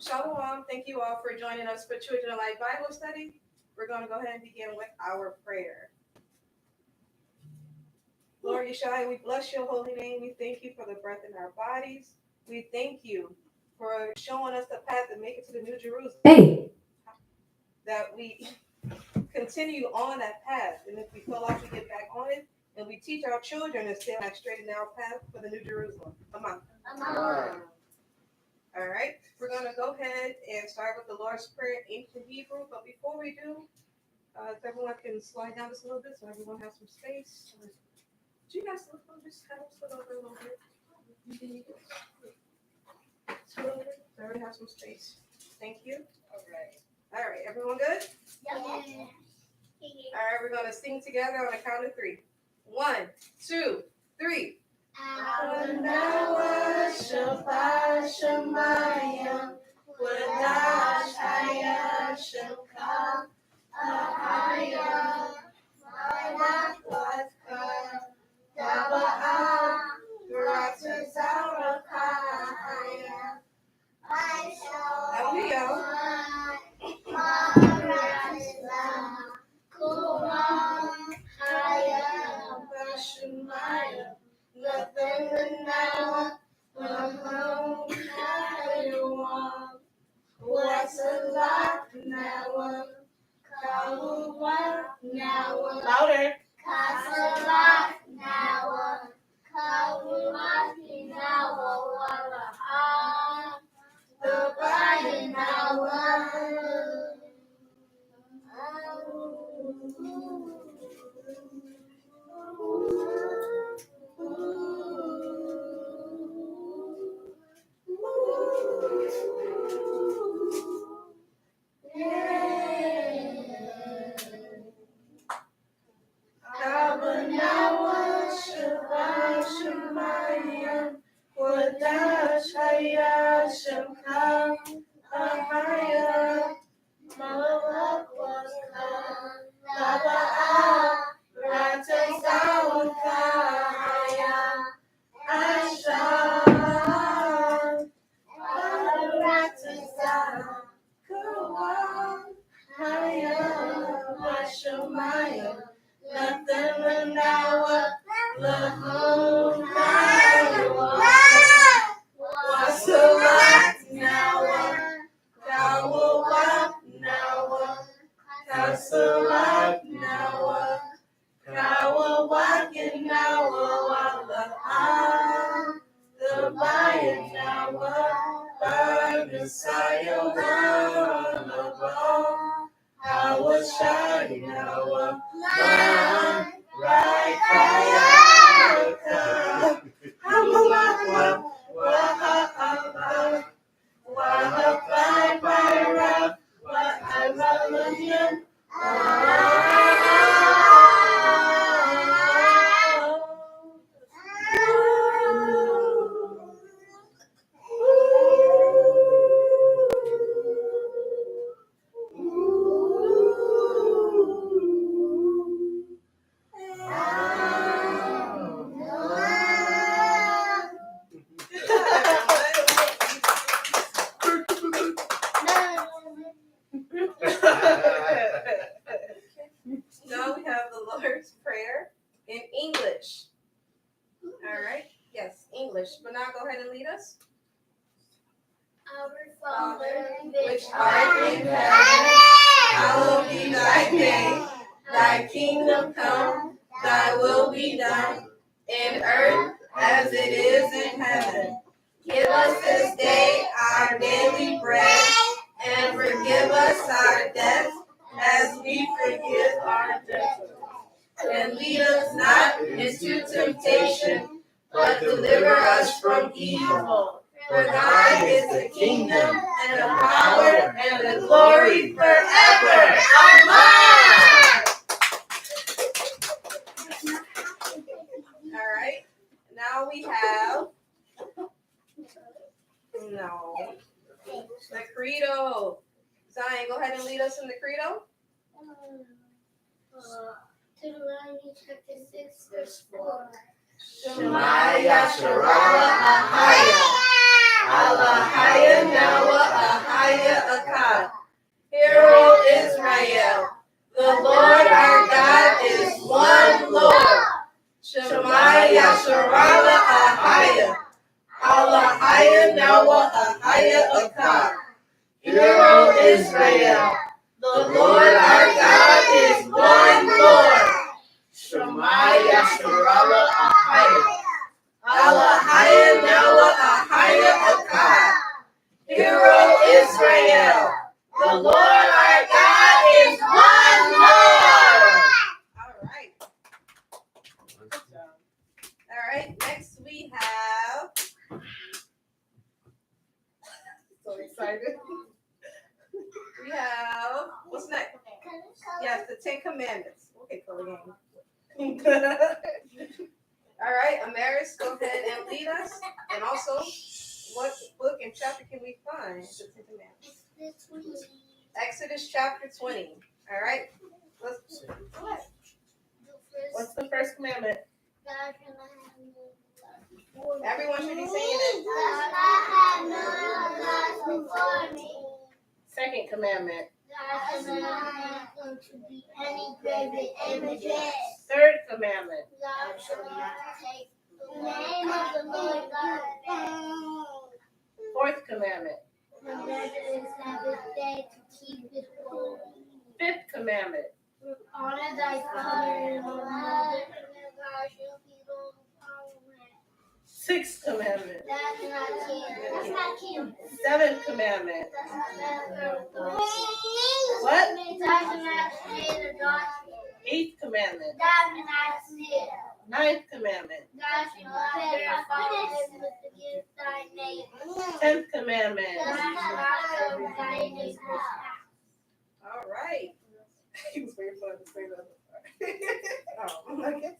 Shalom. Thank you all for joining us for Children of Light Bible Study. We're going to go ahead and begin with our prayer. Lord Yeshua, we bless your holy name. We thank you for the breath in our bodies. We thank you for showing us the path to make it to the New Jerusalem. Hey. That we continue on that path. And if we feel like we get back on it, and we teach our children to stay on that straight and narrow path for the New Jerusalem. Come on. All right. We're going to go ahead and start with the Lord's Prayer in ancient Hebrew. But before we do, if everyone can slide down just a little bit so everyone has some space. Do you guys just kind of split over a little bit? So everybody have some space. Thank you. All right. Everyone good? Yeah. All right. We're going to sing together on a count of 3. 1, 2, 3. Adonai Shabbat Shemayim Wadash Hayah Shemka Ahaya Malach Latka Daba'ah Ratazara Kahaya Hallelujah. Maharatizah Kumam Hayah Bashemayim Nothing now, what's a lot now? Louder. Kasalat now, Kawulati now, the body now. Now we have the Lord's Prayer in English. All right. Yes, English. But now go ahead and lead us. Our Father, Which art in heaven, hallowed be thy name. Thy kingdom come, thy will be done, in earth as it is in heaven. Give us this day our daily bread, and forgive us our debts as we forgive our debtors. And lead us not into temptation, but deliver us from evil. For thine is the kingdom, and the power, and the glory forever. Amen. All right. Now we have the Credo. Zion, go ahead and lead us in the Credo. Deuteronomy chapter 6, verse 4. Shema Yasharala Ahaya. Allah Haya Nawa Ahaya. Israel. The Lord our God is one Lord. Shema Yasharala Ahaya. Alahaya Nawa Ahaya Akar. Hero Israel. The Lord our God is one Lord. Shema Yasharala Ahaya. Alahaya Nawa Ahaya Akar. Hero Israel. The Lord our God is one Lord. All right, next we have. So excited. We have, what's next? Yes, the 10 Commandments. Okay, cool game. All right, Amaris, go ahead and lead us. And also, what book and chapter can we find the 10 Commandments? Exodus chapter 20. All right, let's go ahead. What's the first commandment? Everyone should be saying it. Second commandment. Going to be any graven images. Third commandment. Thou shalt not take the name of the Lord God in vain. Fourth commandment. Remember the Sabbath day to keep it holy. Fifth commandment. Honor thy father and thy mother, and thou shalt be the Sixth commandment. That's not king. That's not king. Seventh commandment. That's not What? Thou shalt not commit adultery. Eighth commandment. Thou shalt not steal. Ninth commandment. Thou shalt not bear false witness against thy neighbor. 10th commandment. Thou shalt not covet thy neighbor's house. All right. He was very fun to say that. Oh, okay.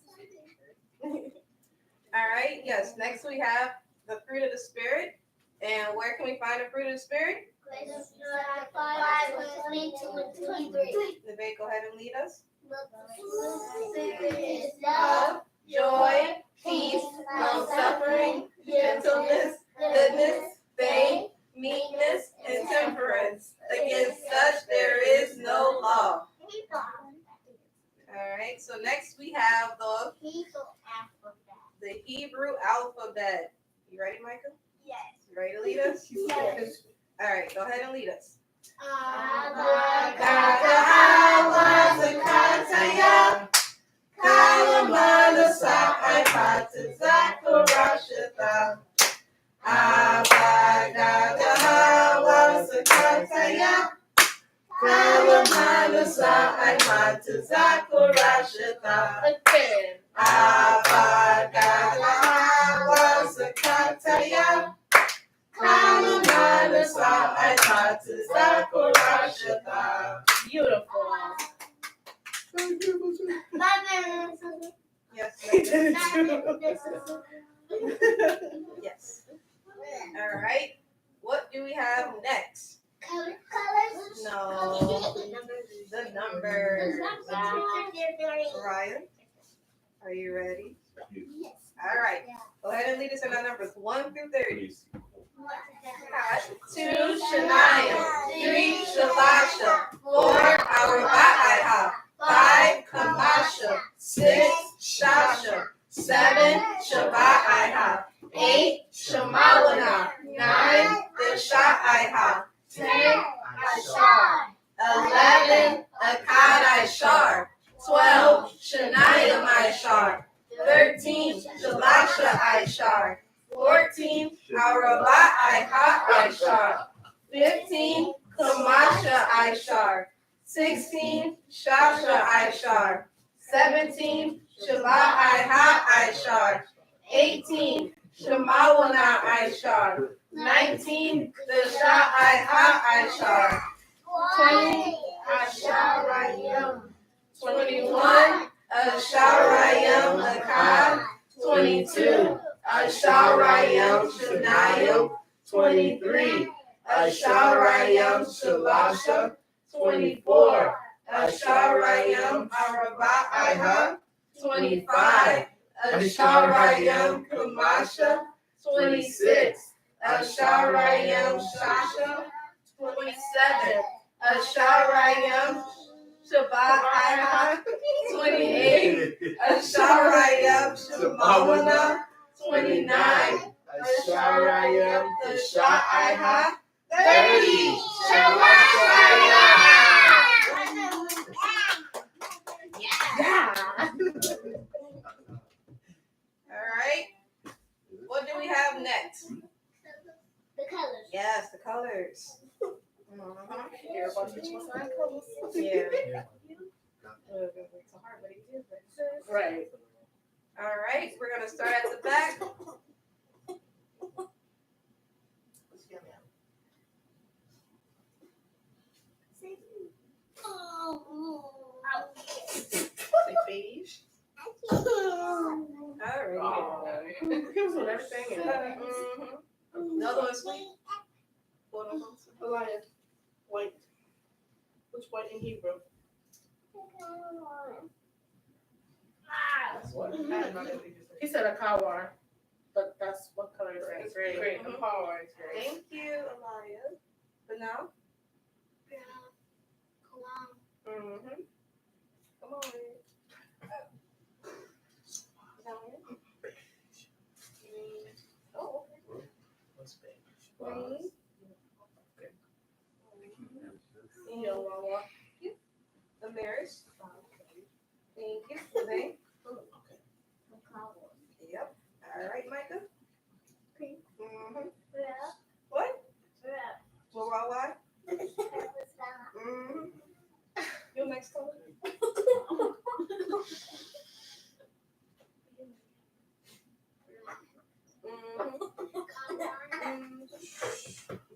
All right. Yes. Next we have the fruit of the spirit. And where can we find the fruit of the spirit? Galatians 5:22 and 23. Neve, go ahead and lead us. But the fruit of the Spirit is Love, joy, peace, long-suffering, gentleness, goodness, faith, meekness, and temperance. Against such there is no law. All right, so next we have the Hebrew alphabet. You ready, Michael? Yes. You ready to lead us? Yes. All right, go ahead and lead us. Beautiful. Yes. Yes. All right. What do we have next? Colors? No. The numbers. Ryan, are you ready? Yes. All right. Go ahead and lead us in our numbers 1 through 30. 2 Shania, 3 Shabasha, 4 Arabaiha, 5 Kamasha, 6 Shasha, 7 Shabaiha, 8 Shemawana, 9 Deshaiha, 10 Ashar, 11 Akkad Ishar, 12 Shania Ishar, 13 Shalasha Ishar, 14 Arabaiha Ishar, 15 Kamasha Ishar, 16 Shasha Ishar, 17 Shabaiha Ishar, 18 Shemawana Ishar, 19 Deshaiha Ishar, 20 Asharayim, 21 Asharayim Akkad, 22 Asharayim Shanayim, 23 Asharayim Shalasha, 24 Asharayim Arabaiha, 25 Asharayim Kamasha, 26 Asharayim Shasha, 27 Asharayim Shabbat 28, Asharayim Shabbalana 29, Asharayim Tashaiha 30. Shabbat Yeah. All right. What do we have next? The colors. Yes, the colors. Everybody just sign colors. Yeah. Right. All right. We're gonna start at the back. Beige. All right. He was on everything. Another one, sweet. Elias. White. Which white in Hebrew? He said a kawar, but that's what color is it? Gray. Gray. A kawar is gray. Thank you, Alaya. But now? Mm-hmm. Come on, man. Oh, okay. What's beige? Green. Yellow. Amaris. Thank you. Today. Yep. All right, Micah. Pink. Mm-hmm. What? Why? Mm-hmm. Your next color.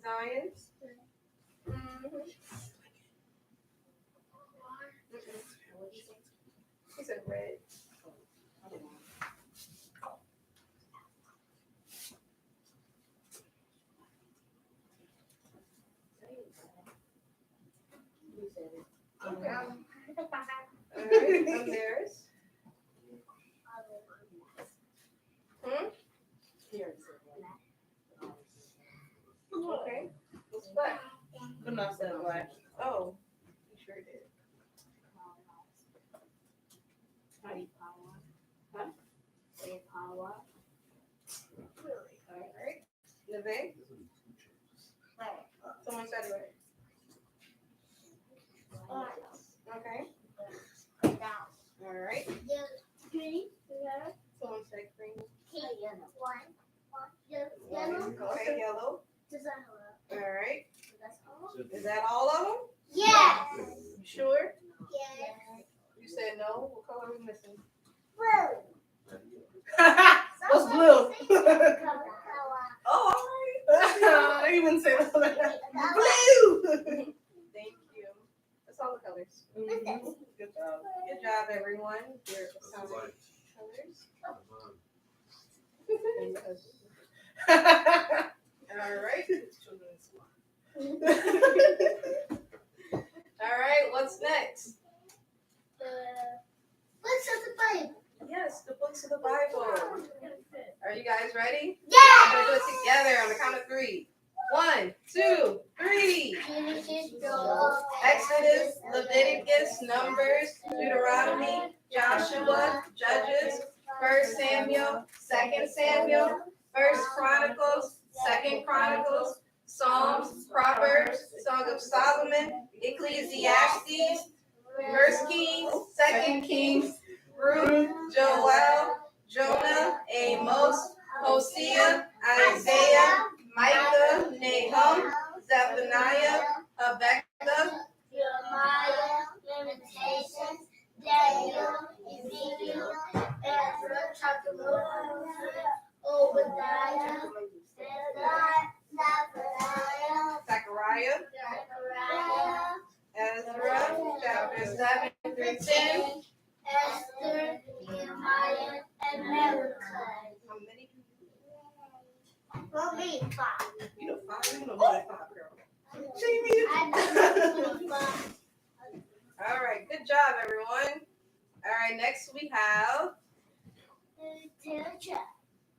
Zion. He said red. Okay. All right, Amaris. Okay. What's black? Could not say black. Oh, you sure did. All right. Neve. Someone said red. Okay. All right. Green. Someone said green. Yellow. Okay, yellow. All right. That's all? Is that all of them? Yes. You sure? Yes. You said no. What color are we missing? Blue. What's blue? Oh, all right. I even say that. Blue. Thank you. That's all the colors. Good job. Good job, everyone. Your colors. All right. All right. What's next? Books of the Bible. Yes, the books of the Bible. Are you guys ready? Yeah. We're gonna do it together on the count of 3. 1, 2, 3. Exodus, Leviticus, Numbers, Deuteronomy, Joshua, Judges, 1 Samuel, 2 Samuel, 1 Chronicles, 2 Chronicles, Psalms, Proverbs, Song of Solomon, Ecclesiastes, 1 Kings, 2 Kings, Ruth, Joel, Jonah, Amos, Hosea, Isaiah, Micah, Nahum, Zephaniah, Habakkuk, Jeremiah, Lamentations, Daniel, Ezekiel, Ezra, chapter 1, Obadiah, Zechariah, Ezra, chapters 7 through 10. Esther, Nehemiah, and Malachi. How many? Well, me, 5. You know 5? You know more than 5, girl. I know 5. All right, good job, everyone. All right, next we have,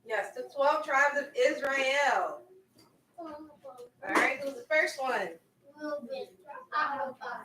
yes, the 12 tribes of Israel. All right, who's the first one? Reuben, Ahava,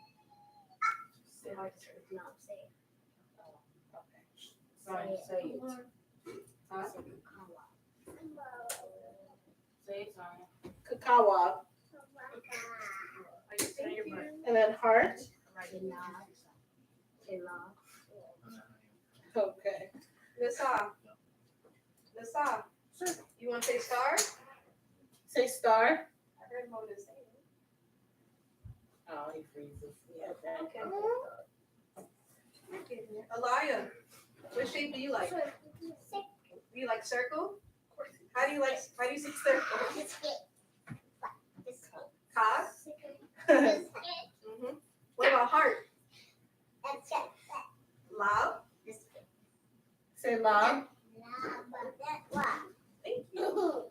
hard to say. No, say it. Okay. Sorry, say it. Huh? Say it, sorry. Kakawa. Are you saying your breath? And then heart. Okay. Nissa. You want to say star? Say star. I heard Moses say it. Oh, he freezes. Yeah, okay. Okay. Alaya, what shape do you like? Do you like circle? How do you see circle? Cos? Mm-hmm. What about heart? Love? Say love. Thank you.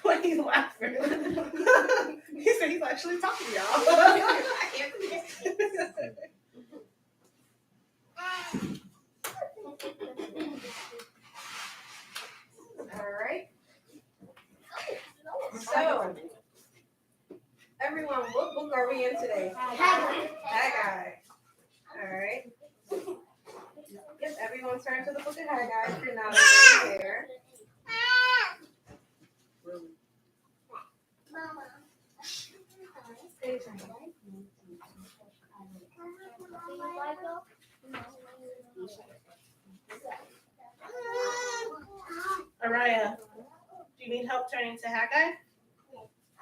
Why he's laughing? He said he's actually talking to y'all. I can't believe it. All right. So, everyone, what book are we in today? Haggai. All right. Yep, everyone turn to the book of Haggai if you're not already there. Araya, do you need help turning to Haggai?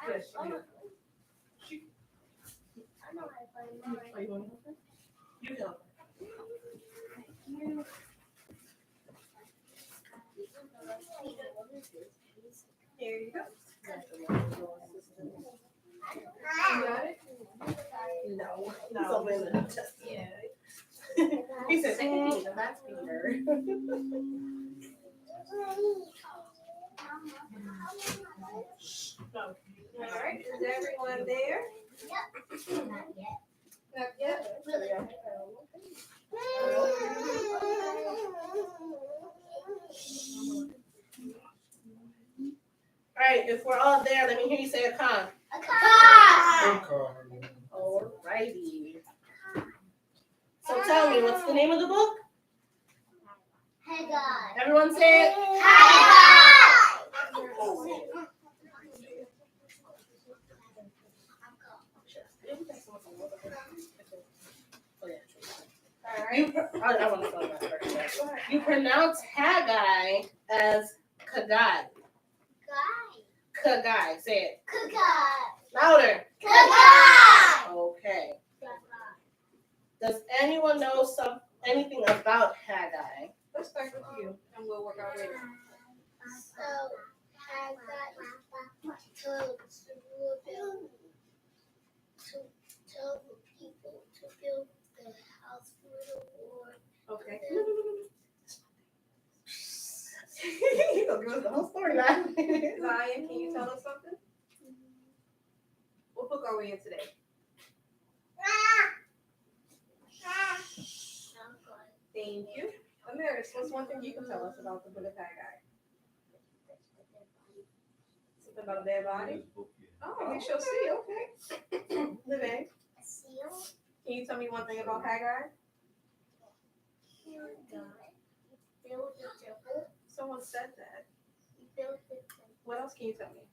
Yes, you do. You help. Here you go. You got it? No. He's over in the chest. Yeah. He said, "Hey, the back finger." All right. Is everyone there? Not yet. All right, if we're all there, let me hear you say a con. Alrighty. So tell me, what's the name of the book? Haggai. Everyone say it. All right. I want to tell that first. You pronounce Haggai as Haggai. Haggai. Say it. Louder. Okay. Does anyone know anything about Haggai? Let's start with you, and we'll work our way down. So, Haggai told tell the people to build the house for the Lord. Okay. You're gonna give us the whole story, man. Zion, can you tell us something? What book are we in today? Thank you. Amaris, what's one thing you can tell us about the book of Haggai? Something about a dead body? Oh, we shall see. Okay. Living. Can you tell me one thing about Haggai? Build the temple. Someone said that. He built the temple. What else can you tell me?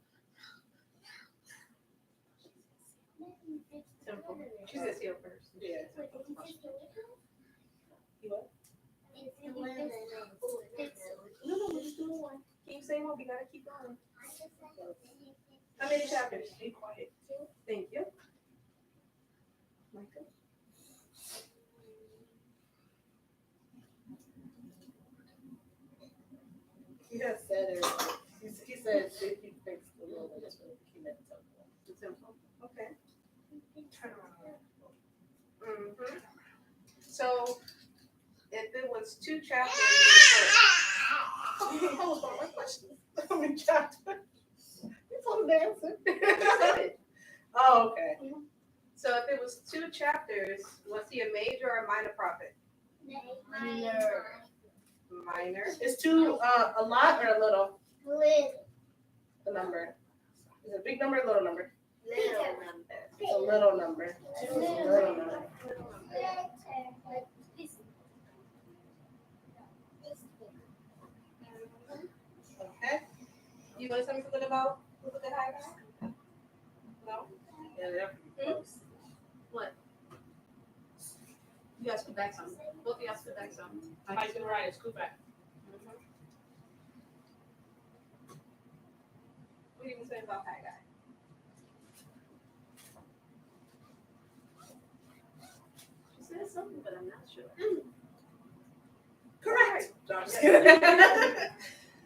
Temple. She said seal first. Yeah. You what? No, let's do one. Can you say one? We gotta keep going. How many chapters? Be quiet. Thank you. Michael? He just said it. He said if he fixed the wilderness, but he meant temple. The temple. Okay. Turn around. Mm-hmm. So, if it was 2 chapters in the Hold on, my question. How many chapters? You told him to answer. book. Oh, okay. So, if it was 2 chapters, was he a major or a minor prophet? Minor. Is 2 a lot or a little? Little. The number. Is it a big number or a little number? Little number. It's a little number. 2 is a little number. Like this. Okay. You want to tell me something about the book of Haggai? No? Yeah, they're pretty close. What? You guys put back some. Both of y'all put back some. I do right. It's cool back. What do you say about Haggai? She said something, but I'm not sure. Correct. No, I'm just kidding.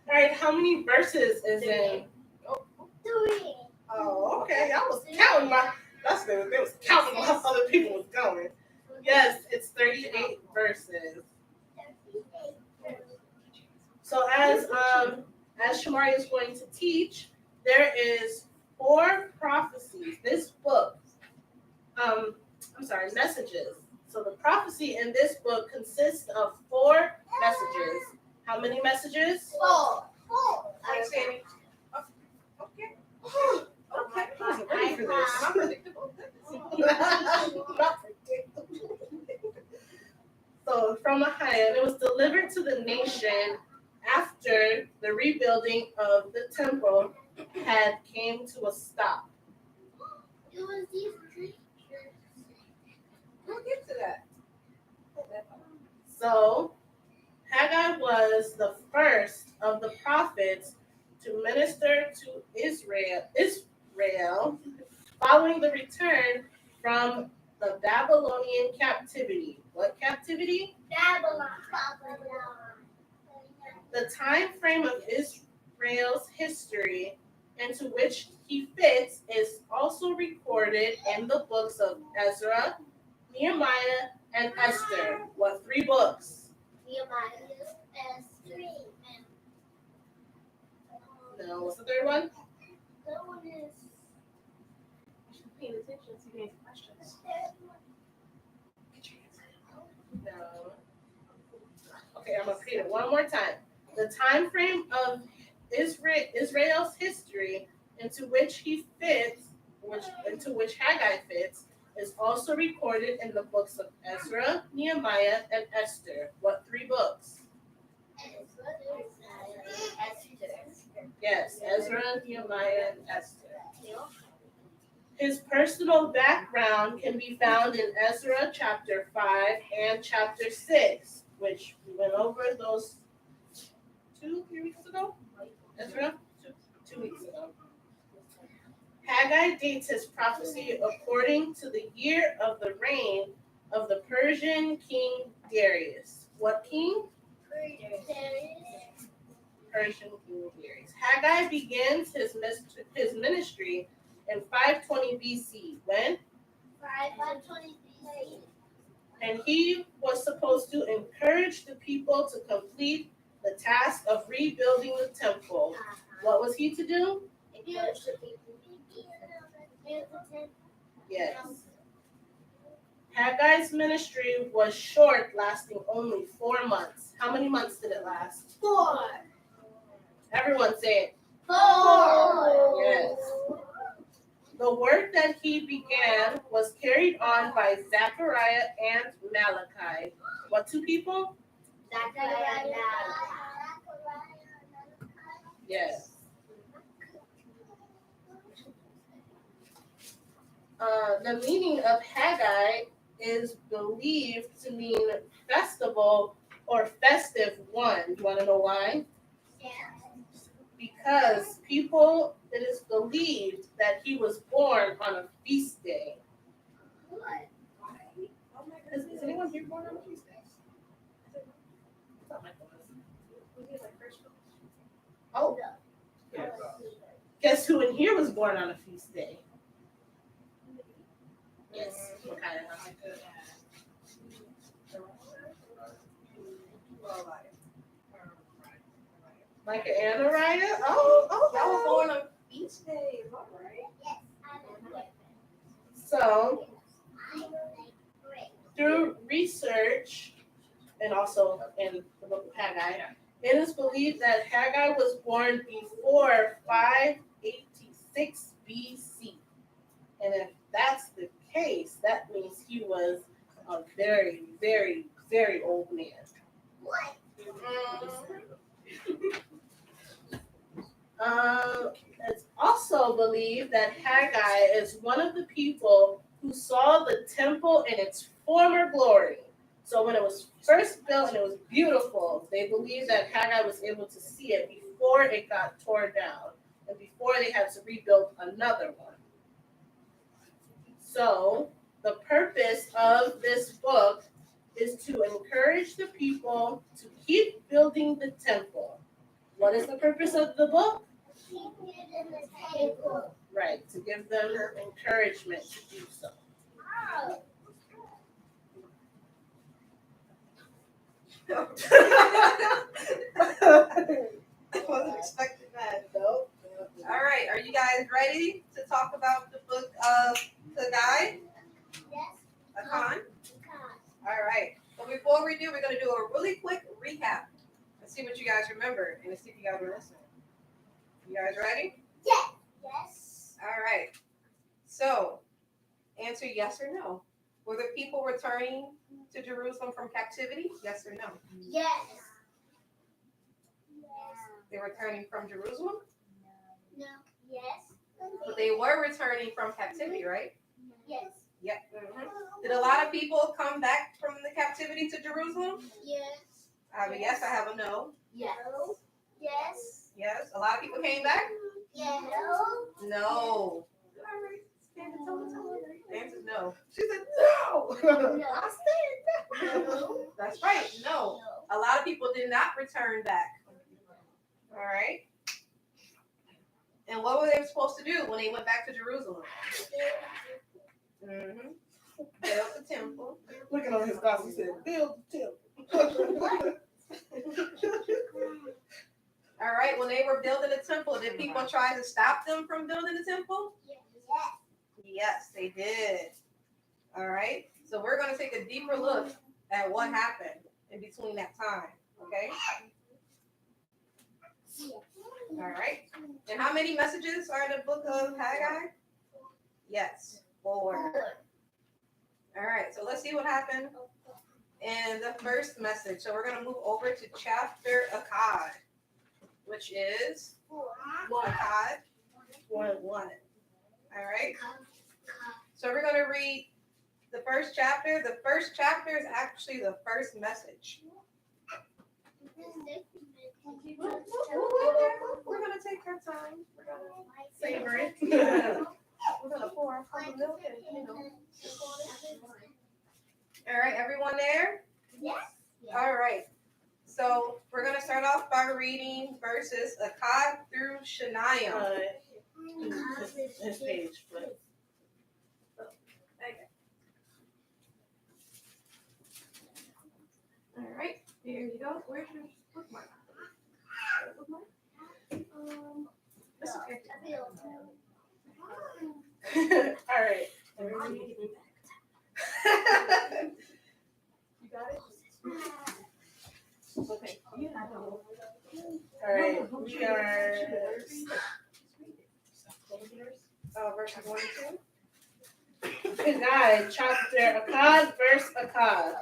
All right, how many verses is in? 3. Oh, okay. I was counting my. That's good. They was counting while other people was going. Yes, it's 38 verses. So as Shamari is going to teach, there is 4 prophecies. This book, messages. So the prophecy in this book consists of 4 messages. How many messages? 4. Thanks, Sammy. Okay. Okay, I wasn't ready for this. Not predictable. Not predictable. So from Haggai, it was delivered to the nation after the rebuilding of the temple had came to a stop. It was these creatures. We'll get to that. So Haggai was the first of the prophets to minister to Israel following the return from the Babylonian captivity. What captivity? Babylon. The time frame of Israel's history into which he fits is also recorded in the books of Ezra, Nehemiah, and Esther. What 3 books? Nehemiah, Esther, and No, what's the 3rd one? that one is Paying attention to the questions. No. Okay, I'm gonna repeat it one more time. The time frame of Israel's history into which he fits, into which Haggai fits, is also recorded in the books of Ezra, Nehemiah, and Esther. What 3 books? Yes, Ezra, Nehemiah, and Esther. His personal background can be found in Ezra chapter 5 and chapter 6, which we went over those 2-3 weeks ago. Ezra, 2 weeks ago. Haggai dates his prophecy according to the year of the reign of the Persian king Darius. What king? Persian king Darius. Haggai begins his ministry in 520 BC. When? 520 BC. And he was supposed to encourage the people to complete the task of rebuilding the temple. What was he to do? Yes. Haggai's ministry was short, lasting only 4 months. How many months did it last? 4. Everyone say it. 4. Yes. The work that he began was carried on by Zechariah and Malachi. What 2 people? Zechariah. Yes. The meaning of Haggai is believed to mean festival or festive one. You want to know why? Yeah. Because it is believed that he was born on a feast day. What? Is anyone here born on a feast day? Oh, guess who in here was born on a feast day? Yes. Okay. Micah and Araya? Oh, Y'all were oh, born on feast days, all right? Yes, I know. So, through research and also in the book of Haggai, it is believed that Haggai was born before 586 BC. And if that's the case, that means he was a very, very, very old man. It's also believed that Haggai is one of the people who saw the temple in its former glory. So when it was first built and it was beautiful, they believe that Haggai was able to see it before it got torn down and before they had to rebuild another one. So the purpose of this book is to encourage the people to keep building the temple. What is the purpose of the book? Right, to give them encouragement to do so. I wasn't expecting that. Nope. All right, are you guys ready to talk about the book of Haggai? Yes. Akan? All right. But before we do, we're going to do a really quick recap and see what you guys remember and see if you guys were listening. You guys ready? Yes. Yes. All right. So, answer yes or no. Were the people returning to Jerusalem from captivity? Yes or no? Yes. They were returning from Jerusalem? No. Yes. But they were returning from captivity, right? Yes. Yep. Mm-hmm. Did a lot of people come back from the captivity to Jerusalem? Yes. I have a yes, I have a no. Yes. Yes. Yes. A lot of people came back? Yes. No. The answer is no. She said, no! No. I said No. That's right. No. A lot of people did not return back. All right. And what were they supposed to do when they went back to Jerusalem? Mm-hmm. Build the temple. Looking on his glasses, he said, build the temple. All right. When they were building the temple, did people try to stop them from building the temple? Yes. Yes, they did. All right. So we're going to take a deeper look at what happened in between that time. Okay. All right. And how many messages are in the book of Haggai? Yes, 4. All right. So let's see what happened in the first message. So we're going to move over to chapter Akkad, which is Akkad 1:1. All right. So we're going to read the first chapter. The first chapter is actually the first message. We're going to take our time. We're going to savor it. We're going to pour a cup of milk and, All right, everyone there? Yes. All right. So we're going to start off by reading verses Akkad through Shania. This page, but All right, here you go. Where's your bookmark? That's okay. all right. You got it? Okay. All right. We are Verses 1 and 2. Haggai, chapter Akkad, verse Akkad.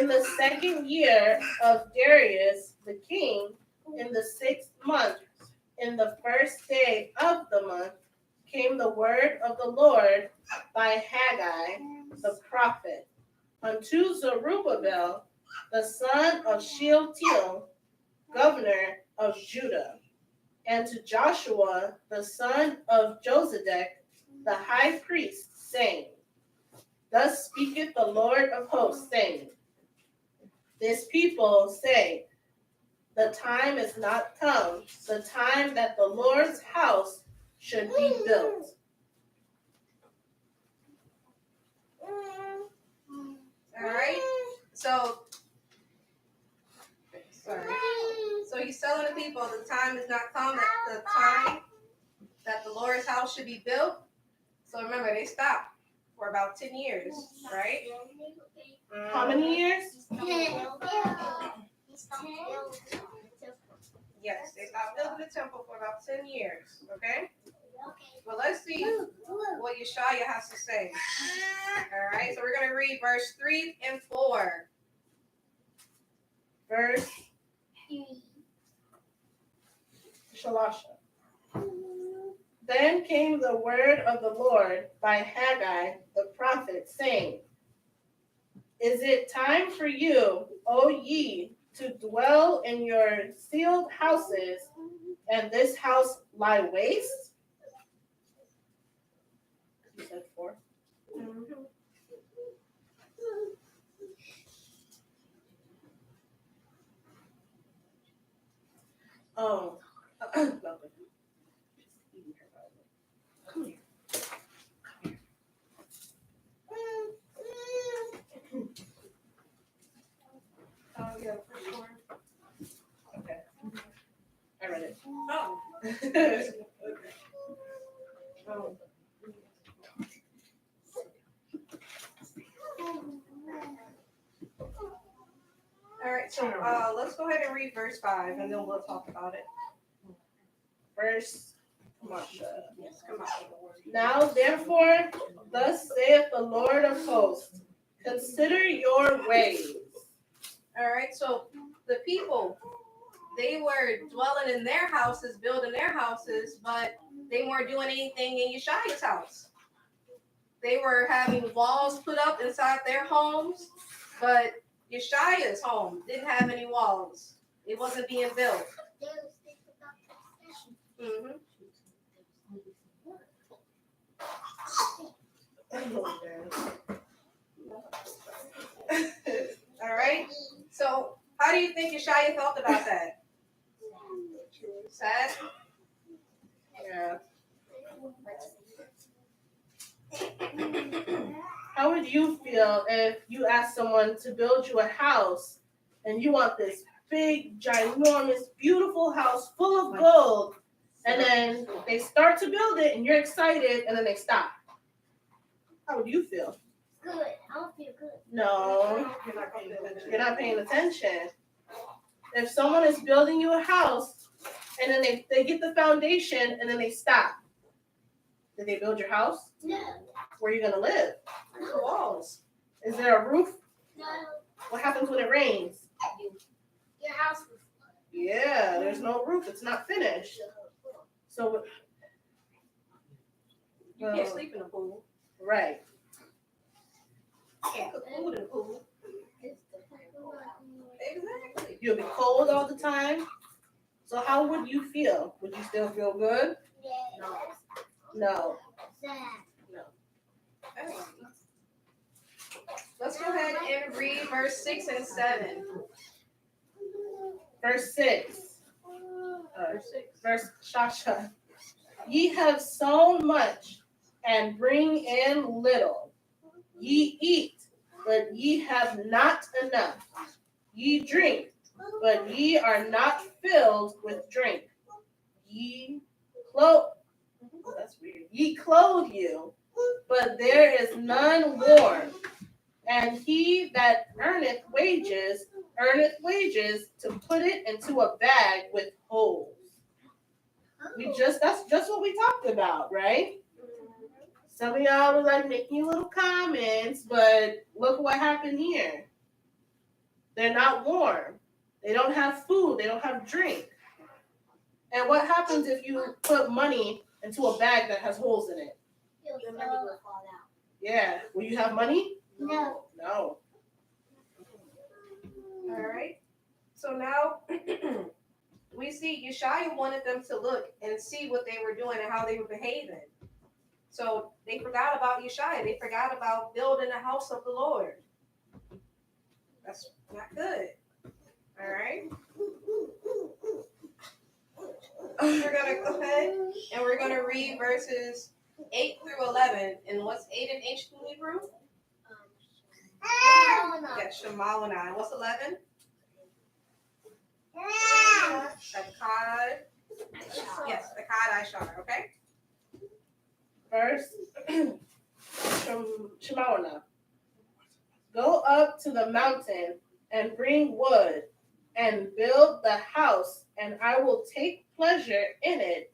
In the second year of Darius the king, in the 6th month, in the first day of the month, came the word of the Lord by Haggai the prophet unto Zerubbabel, the son of Shealtiel, governor of Judah, and to Joshua, the son of Josedek, the high priest, saying, Thus speaketh the Lord of hosts, saying, This people say, the time is not come, the time that the Lord's house should be built. All right. So he's telling the people the time is not come, that the time that the Lord's house should be built. So remember, they stopped for about 10 years, right? How many years? Yes, they stopped building the temple for about 10 years, okay? Well, let's see what what Yeshaya has to say. All right, so we're going to read verse 3 and 4. Verse Shalasha. Then came the word of the Lord by Haggai the prophet, saying, Is it time for you, O ye, to dwell in your sealed houses, and this house lie waste? You said 4. Oh. Come here. Oh, yeah, for sure. Okay. I read it. Oh. Oh. All right, so let's go ahead and read verse 5, and then we'll talk about it. Verse Masha. Yes, come on. Now therefore, thus saith the Lord of hosts, consider your ways. All right, so the people, they were dwelling in their houses, building their houses, but they weren't doing anything in Yeshaya's house. They were having walls put up inside their homes, but Yeshaya's home didn't have any walls. It wasn't being built. Mm-hmm. All right. So, how do you think Yeshaya felt about that? Sad? Yeah. How would you feel if you asked someone to build you a house and you want this big, ginormous, beautiful house full of gold, and then they start to build it and you're excited and then they stop? How would you feel? Good. I don't feel good. No, You're not paying attention. you're not paying attention. If someone is building you a house and then they get the foundation and then they stop, did they build your house? No. Where are you going to live? The walls. Is there a roof? No. What happens when it rains? Your house was Yeah, there's no roof. It's not finished. So, You can't sleep in the pool. right. Can't cook food in the pool. Exactly. You'll be cold all the time. So how would you feel? Would you still feel good? No. No. Sad. Okay. Let's go ahead and read verse 6 and 7. Verse 6. Verse 6. Verse Shasha. Ye have sown much and bring in little. Ye eat, but ye have not enough. Ye drink, but ye are not filled with drink. Ye clothe. That's weird. Ye clothe you, but there is none warm. And he that earneth wages to put it into a bag with holes. That's just what we talked about, right? Some of y'all were like making little comments, but look what happened here. They're not warm. They don't have food. They don't have drink. And what happens if you put money into a bag that has holes in it? Your money will fall out. Yeah. Will you have money? No. No. All right. So now we see Yeshaya wanted them to look and see what they were doing and how they were behaving. So they forgot about Yeshaya. They forgot about building the house of the Lord. That's not good. All right. We're going to go ahead and we're going to read verses 8 through 11. And what's 8 in ancient Hebrew? Yes, Shemalonai. What's 11? Akkad. Yes, Akkad Ishar. Okay. Verse Shemaona. Go up to the mountain and bring wood and build the house, and I will take pleasure in it,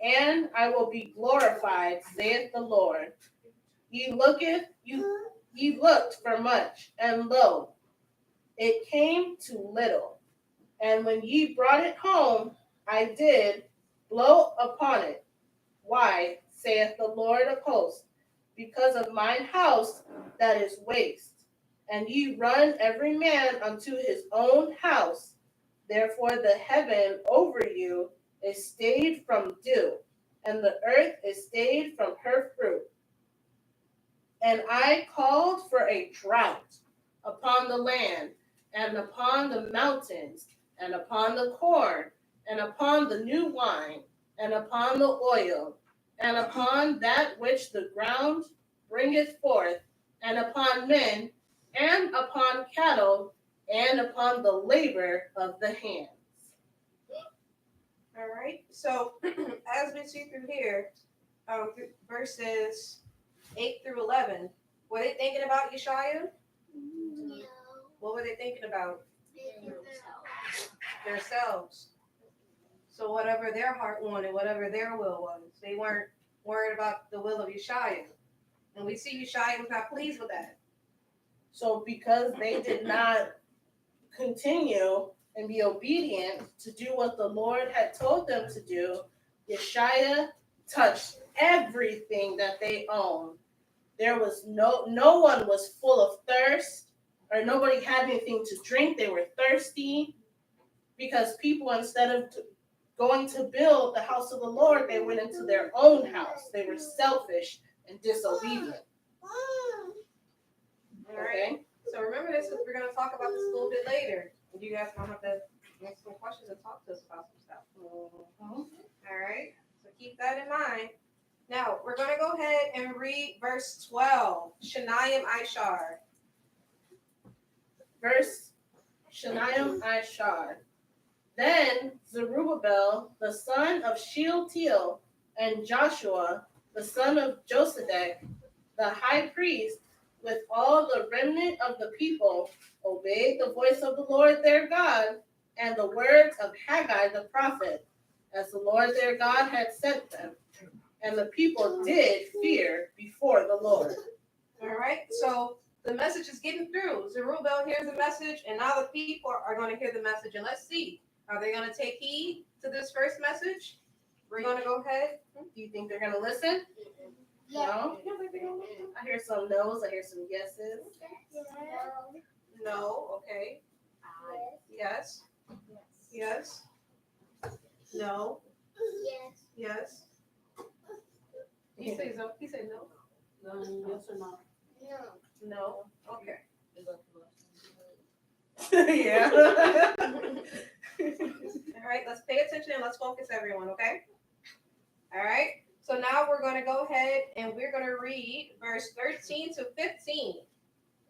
and I will be glorified, saith the Lord. Ye looked for much, and lo, it came to little. And when ye brought it home, I did blow upon it. Why, saith the Lord of hosts, because of mine house that is waste, and ye run every man unto his own house. Therefore the heaven over you is stayed from dew, and the earth is stayed from her fruit. And I called for a drought upon the land, and upon the mountains, and upon the corn, and upon the new wine, and upon the oil, and upon that which the ground bringeth forth, and upon men, and upon cattle, and upon the labor of the hands. All right. So as we see through here, verses 8 through 11, were they thinking about Yeshaya? No. What were they thinking about? Themselves. Themselves. So whatever their heart wanted, whatever their will was, they weren't worried about the will of Yeshaya. And we see Yeshaya was not pleased with that. So because they did not continue and be obedient to do what the Lord had told them to do, Yeshaya touched everything that they owned. There was no one was full of thirst, or nobody had anything to drink. They were thirsty because people, instead of going to build the house of the Lord, they went into their own house. They were selfish and disobedient. All right. So remember this, because we're going to talk about this a little bit later. And you guys don't have to answer some questions and talk to us about some stuff. All right. So keep that in mind. Now, we're going to go ahead and read verse 12. Shanayim Ishar. Verse Shanayim Ishar. Then Zerubbabel, the son of Shealtiel, and Joshua, the son of Josedek, the high priest, with all the remnant of the people, obeyed the voice of the Lord their God and the words of Haggai the prophet, as the Lord their God had sent them. And the people did fear before the Lord. All right. So the message is getting through. Zerubbabel hears the message, and now the people are going to hear the message. And let's see. Are they going to take heed to this first message? We're going to go ahead. Do you think they're going to listen? Yeah. No? I hear some no's. I hear some yeses. No. Okay. Yes. Yes. No. Yes. Yes. He said no. He said no. Yes or no? No. No. Okay. Yeah. All right. Let's pay attention and let's focus, everyone. Okay. All right. So now we're going to go ahead and we're going to read verse 13 to 15.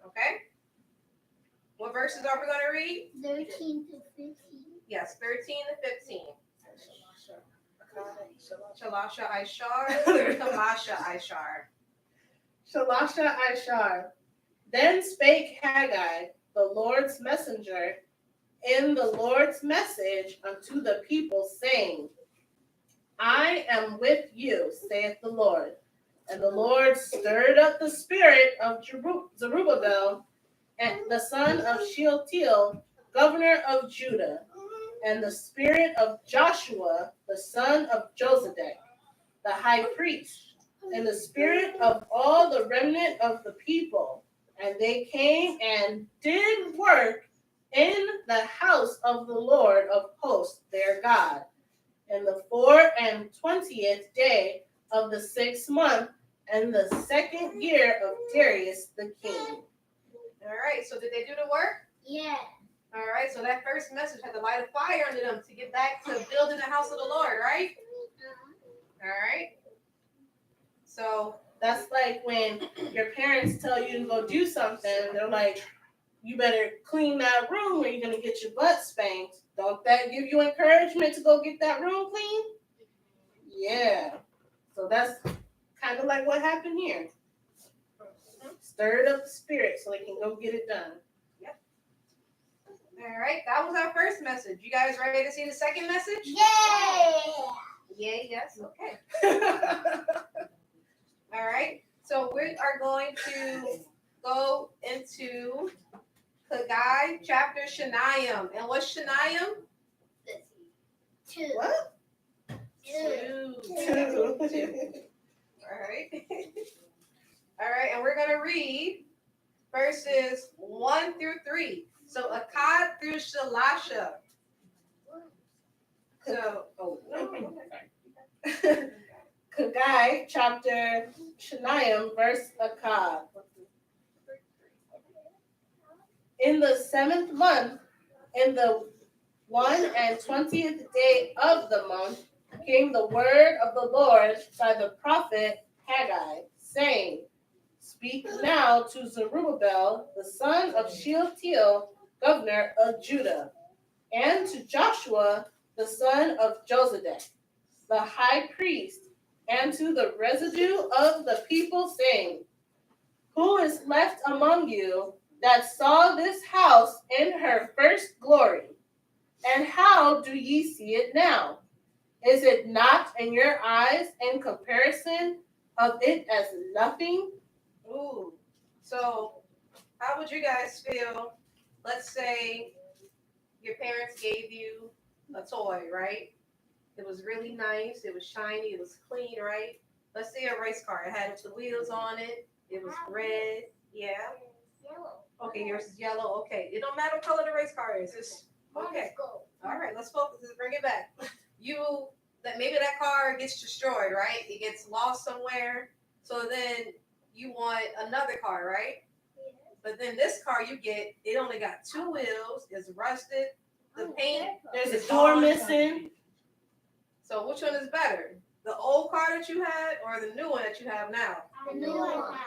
Okay. What verses are we going to read? 13 to 15. Yes, 13 to 15. Shalasha Ishar, Kamasha Ishar. Shalasha Ishar. Then spake Haggai, the Lord's messenger, in the Lord's message unto the people, saying, I am with you, saith the Lord. And the Lord stirred up the spirit of Zerubbabel, and the son of Shealtiel, governor of Judah, and the spirit of Joshua, the son of Josedek, the high priest, and the spirit of all the remnant of the people. And they came and did work in the house of the Lord of hosts, their God, in the 24th day of the 6th month, and the 2nd year of Darius the king. All right, so did they do the work? Yeah. All right, so that first message had to light a fire under them to get back to building the house of the Lord, right? All right. So that's like when your parents tell you to go do something, they're like, you better clean that room or you're going to get your butt spanked. Don't that give you encouragement to go get that room clean? Yeah. So that's kind of like what happened here. Stirred up the spirit so they can go get it done. Yep. All right, that was our first message. You guys ready to see the second message? Yeah. Yeah, yes, okay. All right. So we are going to go into Haggai chapter Shanayim. And what's Shanayim? Two. What? Two. Two. All right. All right, and we're going to read verses 1 through 3. So Akkad through Shalasha. So, Haggai chapter Shanayim verse Akkad. In the 7th month, in the 21st day of the month, came the word of the Lord by the prophet Haggai, saying, Speak now to Zerubbabel, the son of Shealtiel, governor of Judah, and to Joshua, the son of Josedek, the high priest, and to the residue of the people, saying, Who is left among you that saw this house in her first glory? And how do ye see it now? Is it not in your eyes in comparison of it as nothing? ooh. So, how would you guys feel? Let's say your parents gave you a toy, right? It was really nice. It was shiny. It was clean, right? Let's say a race car. It had the wheels on it. It was red. Yeah. Yellow. Okay, yours is yellow. Okay. It don't matter what color the race car is. It's okay. Go. All right, let's focus. Let's bring it back. Maybe that car gets destroyed, right? It gets lost somewhere. So then you want another car, right? But then this car you get, it only got 2 wheels. It's rusted. The paint. There's a door missing. So which one is better? The old car that you had or the new one that you have now? The new one.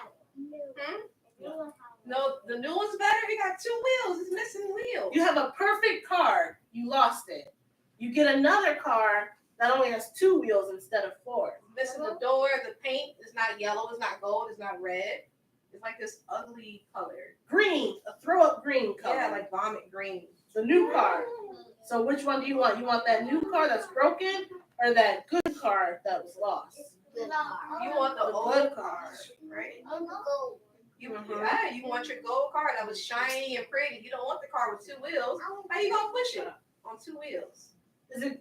No, the new one's better. It got 2 wheels. It's missing wheels. You have a perfect car. You lost it. You get another car that only has 2 wheels instead of 4. Missing the door. The paint is not yellow. It's not gold. It's not red. It's like this ugly color. Green, a throw-up green color. Yeah, like vomit green. The new car. So which one do you want? You want that new car that's broken or that good car that was lost? You want the old car, right? You want your gold car that was shiny and pretty. You don't want the car with 2 wheels. How you gonna push it on 2 wheels?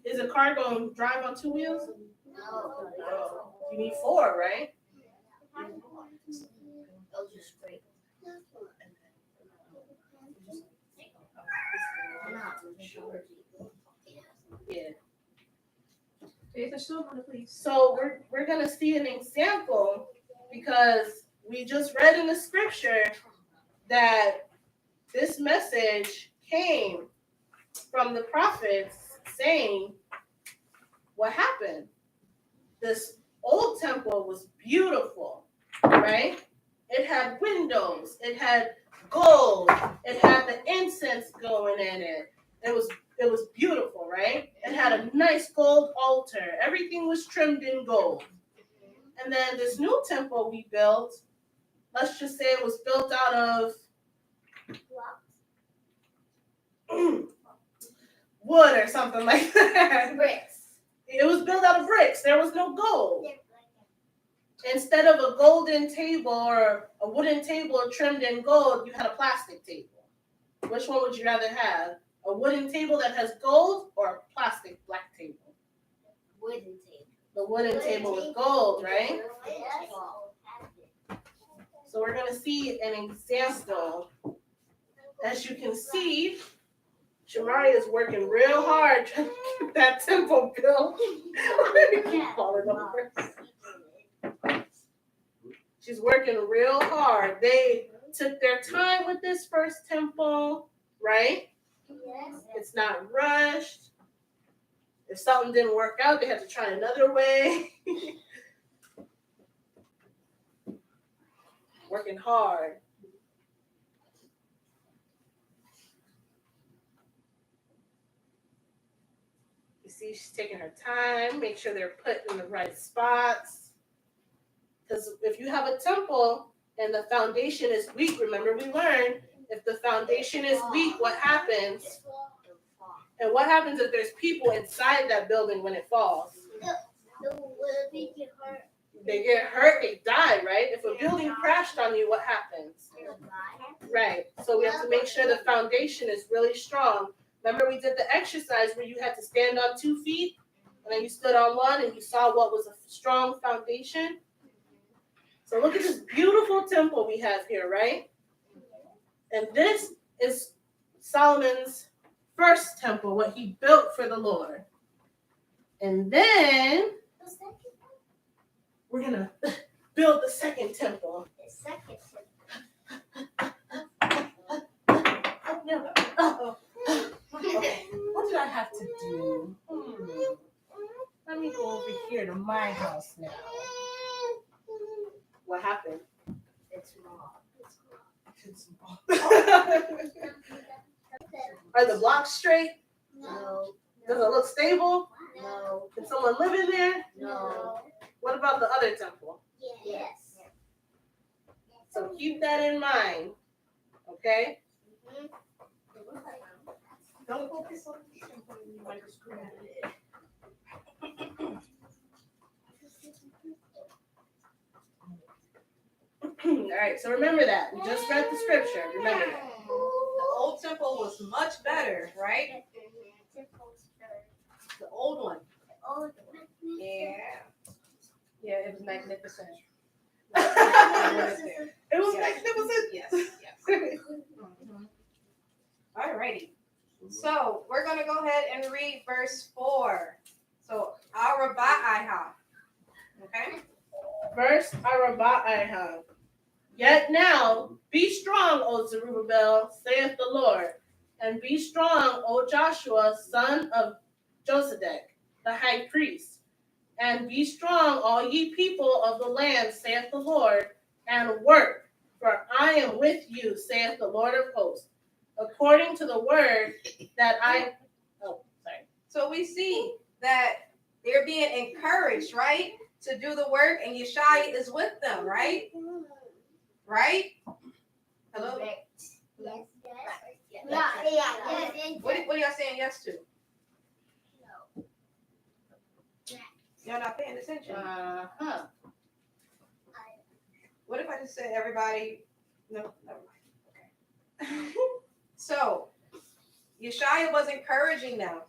Is a car going to drive on 2 wheels? No. No. You need 4, right? Those are straight. Yeah. Please. So we're gonna see an example because we just read in the scripture that this message came from the prophets saying what happened. This old temple was beautiful, right? It had windows, it had gold, it had the incense going in it. It was beautiful, right? It had a nice gold altar. Everything was trimmed in gold. And then this new temple we built, let's just say it was built out of wood or something like that. Bricks. It was built out of bricks. There was no gold. Instead of a golden table or a wooden table trimmed in gold, you had a plastic table. Which one would you rather have? A wooden table that has gold or a plastic black table? Wooden table. The wooden table with gold, right? So we're going to see an example. As you can see, Shamari is working real hard trying to get that temple built. Keep falling over. She's working real hard. They took their time with this first temple, right? Yes. It's not rushed. If something didn't work out, they had to try another way. Working hard. You see, she's taking her time, make sure they're put in the right spots. Because if you have a temple and the foundation is weak, remember we learned, if the foundation is weak, what happens? And what happens if there's people inside that building when it falls? They get hurt, they die, right? If a building crashed on you, what happens? Right. So we have to make sure the foundation is really strong. Remember we did the exercise where you had to stand on 2 feet and then you stood on one and you saw what was a strong foundation? So look at this beautiful temple we have here, right? And this is Solomon's first temple, what he built for the Lord. And then we're going to build the second temple. Okay. What did I have to do? Let me go over here to my house now. What happened? It's small. Are the blocks straight? No. Does it look stable? No. Can someone live in there? No. What about the other temple? Yes. So keep that in mind. Okay? Don't focus on the temple. You might just screw at it. All right, so remember that. We just read the scripture. Remember that. The old temple was much better, right? The old one. Yeah. Yeah, it was magnificent. It was magnificent. Yes, yes. All righty. So we're going to go ahead and read verse 4. So, Araba'ihah. Okay? Verse Araba'ihah. Yet now, be strong, O Zerubbabel, saith the Lord, and be strong, O Joshua, son of Josedek, the high priest. And be strong, all ye people of the land, saith the Lord, and work, for I am with you, saith the Lord of hosts, according to the word that I... Oh, sorry. So we see that they're being encouraged, right, to do the work, and Yeshua is with them, right? Right? Hello? Yes. What are y'all saying yes to? Y'all not paying attention. Uh-huh. What if I just said everybody? No, never mind. Okay. So, Yeshua was encouraging them.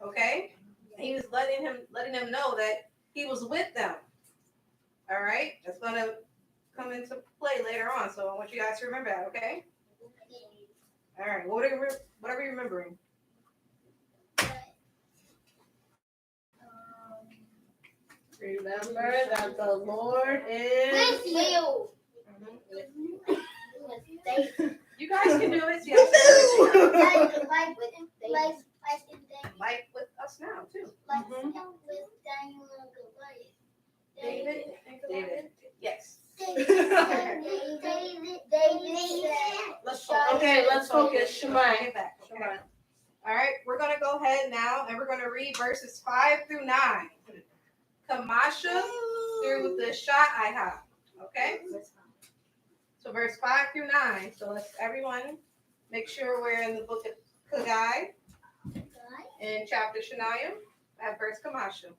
Okay? He was letting them know that he was with them. All right? That's going to come into play later on. So I want you guys to remember that, okay? All right. What are we remembering? Remember that the Lord is... With you. You guys can do it. See, I'm saying like with us now, too. David. Yes. Let's focus. Shema. Get back. Okay. All right, we're going to go ahead now and we're going to read verses 5 through 9. Kamasha through the Sha'ihah. Okay? So verse 5 through 9. So let's everyone make sure we're in the book of Haggai in chapter Shanayim at verse Kamasha.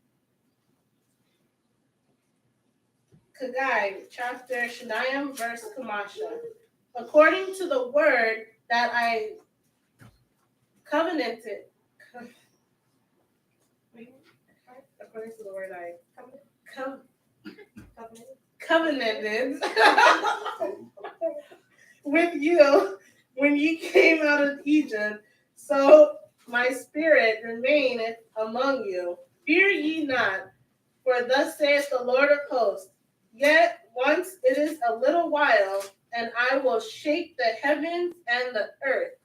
Haggai, chapter Shanayim, verse Kamasha. According to the word that I covenanted. According to the word I covenanted with you when ye came out of Egypt, so my spirit remaineth among you. Fear ye not, for thus saith the Lord of hosts, yet once it is a little while, and I will shake the heavens and the earth,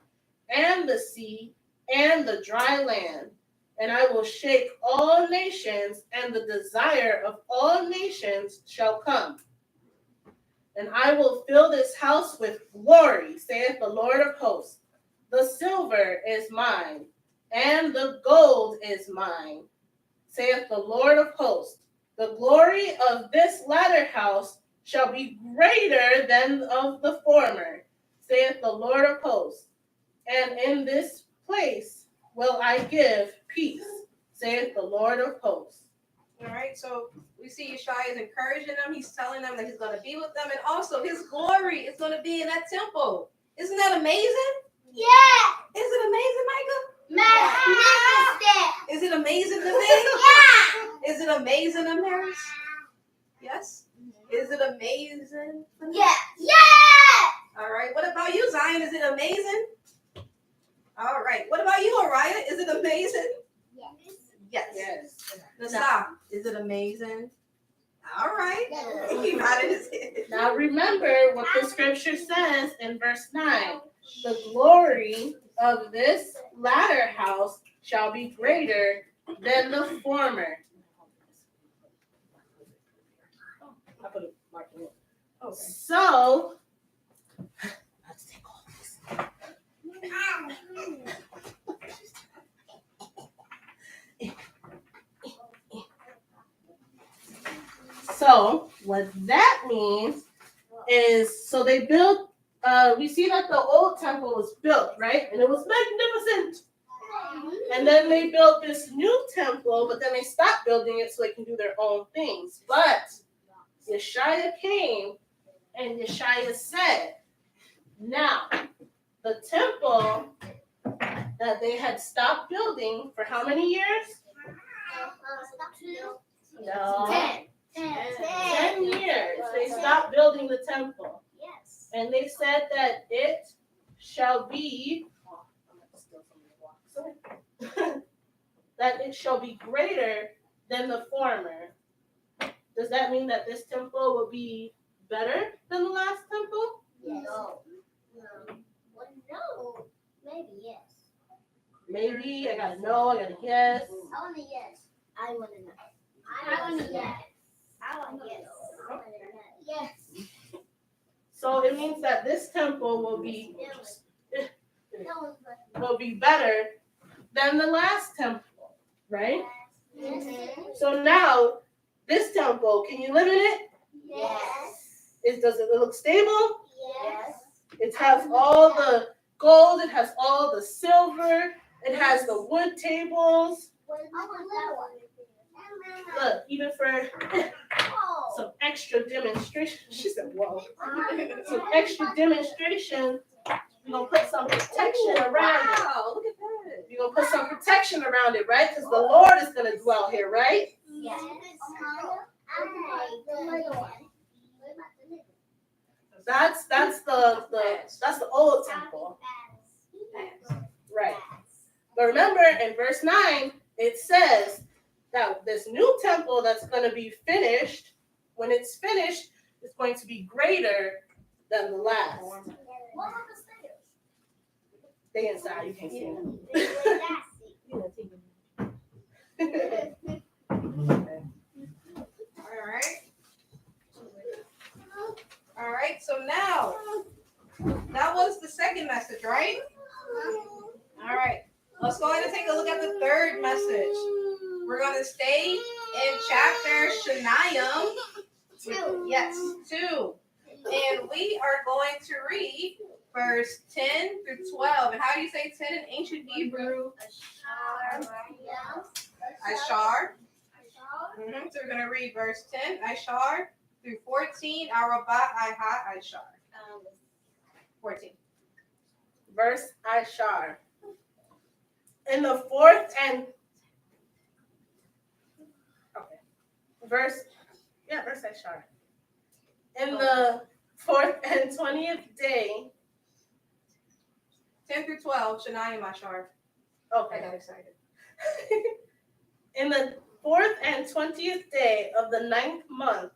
and the sea, and the dry land. And I will shake all nations, and the desire of all nations shall come. And I will fill this house with glory, saith the Lord of hosts. The silver is mine, and the gold is mine, saith the Lord of hosts. The glory of this latter house shall be greater than of the former, saith the Lord of hosts. And in this place will I give peace, saith the Lord of hosts. All right, so we see Yeshua is encouraging them. He's telling them that he's going to be with them, and also his glory is going to be in that temple. Isn't that amazing? Yeah. Is it amazing, Micah? Magnificent. Is it amazing to me? Yeah. Is it amazing to Mary? Yes. Is it amazing? Yeah. Yeah. All right. What about you, Zion? Is it amazing? All right. What about you, Orion? Is it amazing? Yes. Yes. Nasa, is it amazing? All right. He nodded his head. Now remember what the scripture says in verse 9. The glory of this latter house shall be greater than the former. I put a mark in it. Okay. So, let's take all this. So, what that means is, so they built, we see that the old temple was built, right? And it was magnificent. And then they built this new temple, but then they stopped building it so they can do their own things. But Yeshua came and Yeshua said, now, the temple that they had stopped building for how many years? No. 10 years. They stopped building the temple. Yes. And they said that it shall be, that it shall be greater than the former. Does that mean that this temple will be better than the last temple? Yes. No. Well, no. Maybe yes. Maybe. I got a no, I got a yes. I want a yes. I want a no. I want a yes. I want a yes. Yes. So it means that this temple will be better than the last temple, right? Mm-hmm. So now this temple, can you live in it? Yes. Does it look stable? Yes. It has all the gold, it has all the silver, it has the wood tables. Look, even for some extra demonstration, she said, whoa. Some extra demonstration, we're going to put some protection around it. Wow, look at that. You're going to put some protection around it, right? Because the Lord is going to dwell here, right? Yes. That's the old temple. Right. But remember in verse 9, it says that this new temple that's going to be finished, when it's finished, it's going to be greater than the last. What about the stairs? They inside, you can't see them. All right, so now, that was the second message, right? All right, let's go ahead and take a look at the third message. We're going to stay in chapter Shanayim. 2. Yes, 2. And we are going to read verse 10 through 12. And how do you say 10 in ancient Hebrew? Ashar. So we're going to read verse 10, Ashar, through 14, Arabah, Iha, Ashar. 14. Verse Ashar. In the fourth and verse Ashar. In the 4th and 20th day. 10 through 12, Shanayim Ashar. Okay. I got excited. In the 4th and 20th day of the 9th month,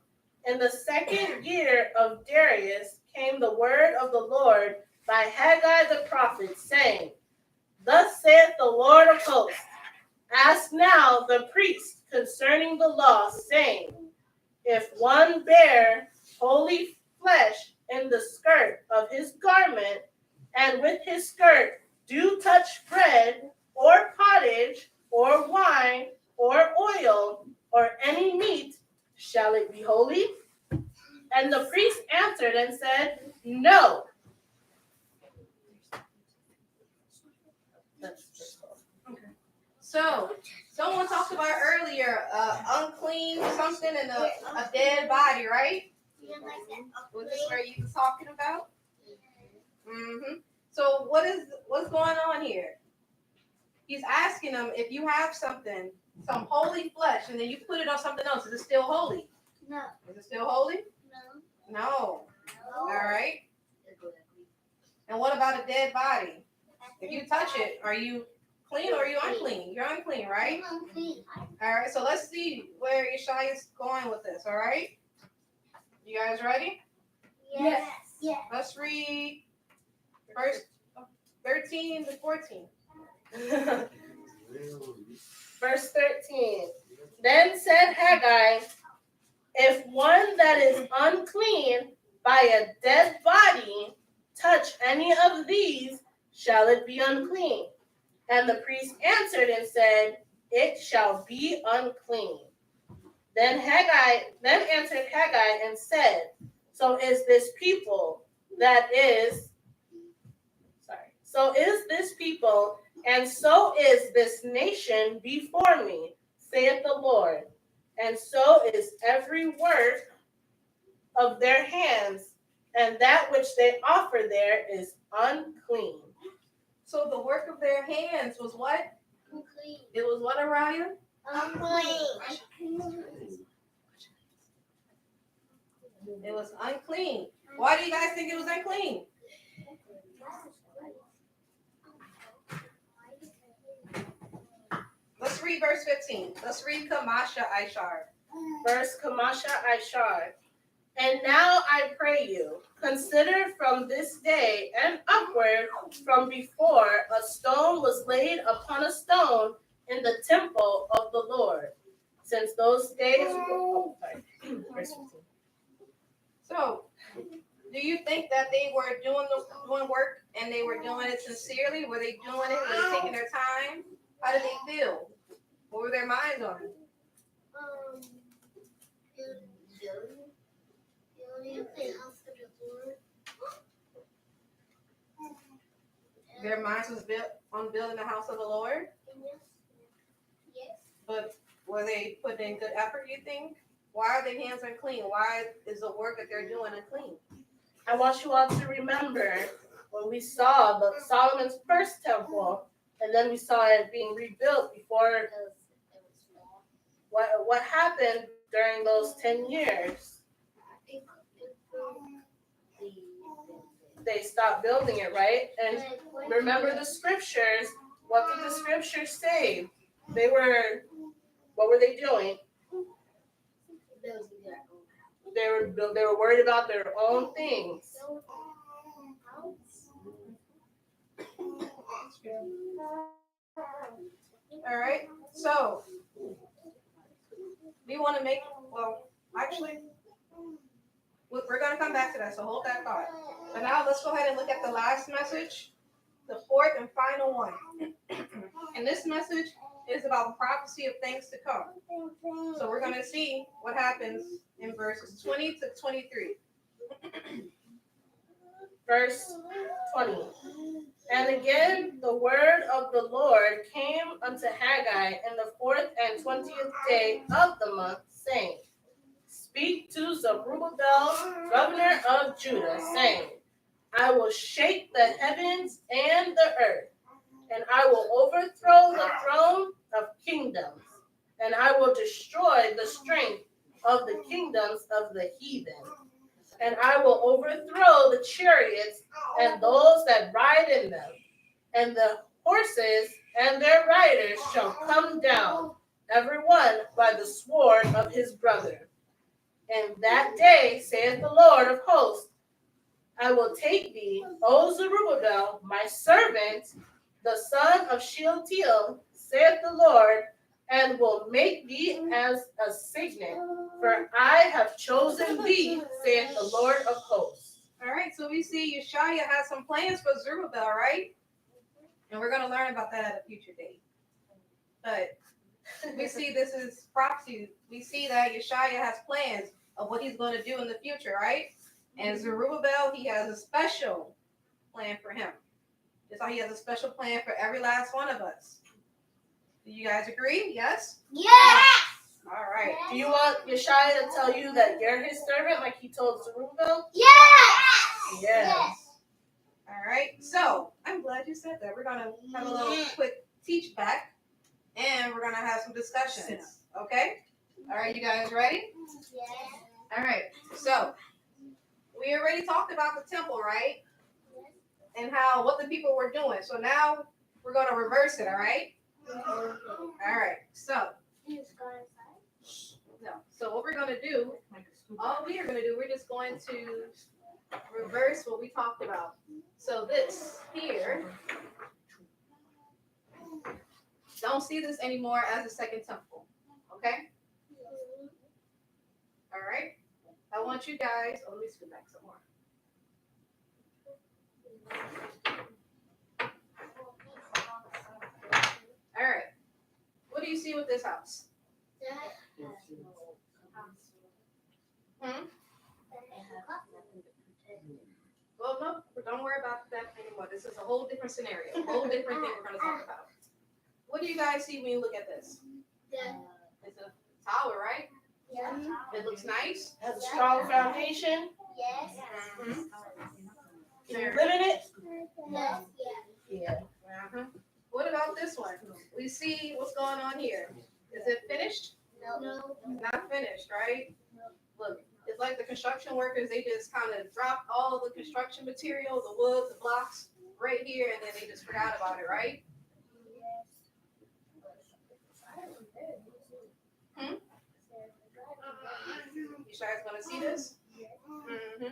in the 2nd year of Darius, came the word of the Lord by Haggai the prophet, saying, Thus saith the Lord of hosts, ask now the priest concerning the law, saying, if one bear holy flesh in the skirt of his garment, and with his skirt do touch bread, or pottage, or wine, or oil, or any meat, shall it be holy? And the priest answered and said, No. So, someone talked about earlier, unclean something and a dead body, right? Was this where you was talking about? Mm-hmm. So what's going on here? He's asking them if you have something, some holy flesh, and then you put it on something else, is it still holy? No. Is it still holy? No. No. All right. And what about a dead body? If you touch it, are you clean or are you unclean? You're unclean, right? I'm unclean. All right. So let's see where Yeshaya is going with this. All right. You guys ready? Yes. Yes. Let's read verse 13 to 14. Verse 13. Then said Haggai, if one that is unclean by a dead body touch any of these, shall it be unclean? And the priest answered and said, it shall be unclean. Then answered Haggai and said, so is this people, and so is this nation before me, saith the Lord. And so is every work of their hands, and that which they offer there is unclean. So the work of their hands was what? Unclean. It was what, Araya? Unclean. It was unclean. Why do you guys think it was unclean? Let's read verse 15. Let's read Kamasha Ishar. Verse Kamasha Ishar. And now I pray you, consider from this day and upward from before a stone was laid upon a stone in the temple of the Lord. Since those days Verse 15. So, do you think that they were doing work and they were doing it sincerely? Were they doing it? Were they taking their time? How did they feel? What were their minds on? Their minds was built on building the house of the Lord. Yes. But were they putting in good effort, you think? Why are their hands unclean? Why is the work that they're doing unclean? I want you all to remember when we saw Solomon's first temple, and then we saw it being rebuilt before. What happened during those 10 years? They stopped building it, right? And remember the scriptures. What did the scriptures say? What were they doing? They were worried about their own things. All right. So we want to make, actually, we're going to come back to that. So hold that thought. But now let's go ahead and look at the last message, the fourth and final one. And this message is about prophecy of things to come. So we're going to see what happens in verses 20 to 23. Verse 20. And again the word of the Lord came unto Haggai in the 4th and 20th day of the month, saying, speak to Zerubbabel, governor of Judah, saying, I will shake the heavens and the earth, and I will overthrow the throne of kingdoms, and I will destroy the strength of the kingdoms of the heathen. And I will overthrow the chariots and those that ride in them, and the horses and their riders shall come down, every one by the sword of his brother. And that day, saith the Lord of hosts, I will take thee, O Zerubbabel, my servant, the son of Shealtiel, saith the Lord, and will make thee as a signet, for I have chosen thee, saith the Lord of hosts. All right, so we see Yeshaya has some plans for Zerubbabel, right? And we're going to learn about that at a future date. But we see this is prophecy. We see that Yeshaya has plans of what he's going to do in the future, right? And Zerubbabel, he has a special plan for him. Just like he has a special plan for every last one of us. Do you guys agree? Yes? Yes. All right. Do you want Yeshaya to tell you that you're his servant like he told Zerubbabel? Yes. Yes. All right. So I'm glad you said that. We're going to have a little quick teach back and we're going to have some discussions. Okay? All right. You guys ready? Yes. All right. So we already talked about the temple, right? And how what the people were doing. So now we're going to reverse it. All right? All right. So what we're going to do, all we are going to do, we're just going to reverse what we talked about. So this here, don't see this anymore as a second temple. Okay? All right? I want you guys, let me scoot back some more. All right. What do you see with this house? Well, no, don't worry about that anymore. This is a whole different scenario, a whole different thing we're going to talk about. What do you guys see when you look at this? It's a tower, right? It looks nice. Has a strong foundation. Yes. Mm-hmm. Can you live in it? Yes. Yeah. Uh-huh. What about this one? We see what's going on here. Is it finished? No. Not finished, right? Look, it's like the construction workers, they just kind of dropped all of the construction material, the wood, the blocks, right here, and then they just forgot about it, right? You guys want to see this? Mm-hmm.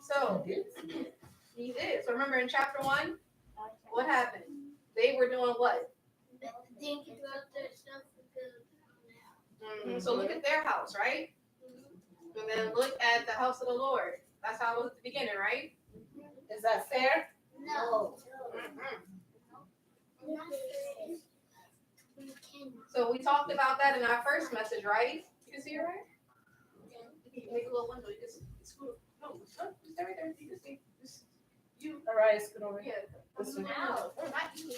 So, he did. So remember in chapter 1, what happened? They were doing what? Mm-hmm. So look at their house, right? And then look at the house of the Lord. That's how it was at the beginning, right? Is that fair? No. Mm-hmm. So we talked about that in our first message, right? You can see it, right? You can make a little window. You just scoot. No, stay right there. You can see. You. All right, scoot over Yeah. here. This way. No, not you.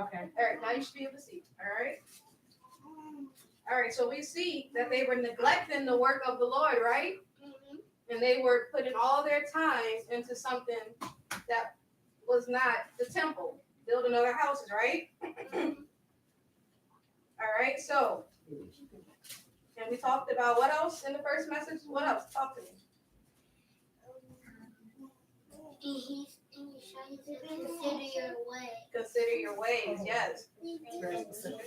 Okay. All right, now you should be able to see. All right. All right, so we see that they were neglecting the work of the Lord, right? And they were putting all their time into something that was not the temple, building other houses, right? All right, so, and we talked about what else in the first message? What else? Talk to me. Consider your way. Consider your ways, yes. Very specific.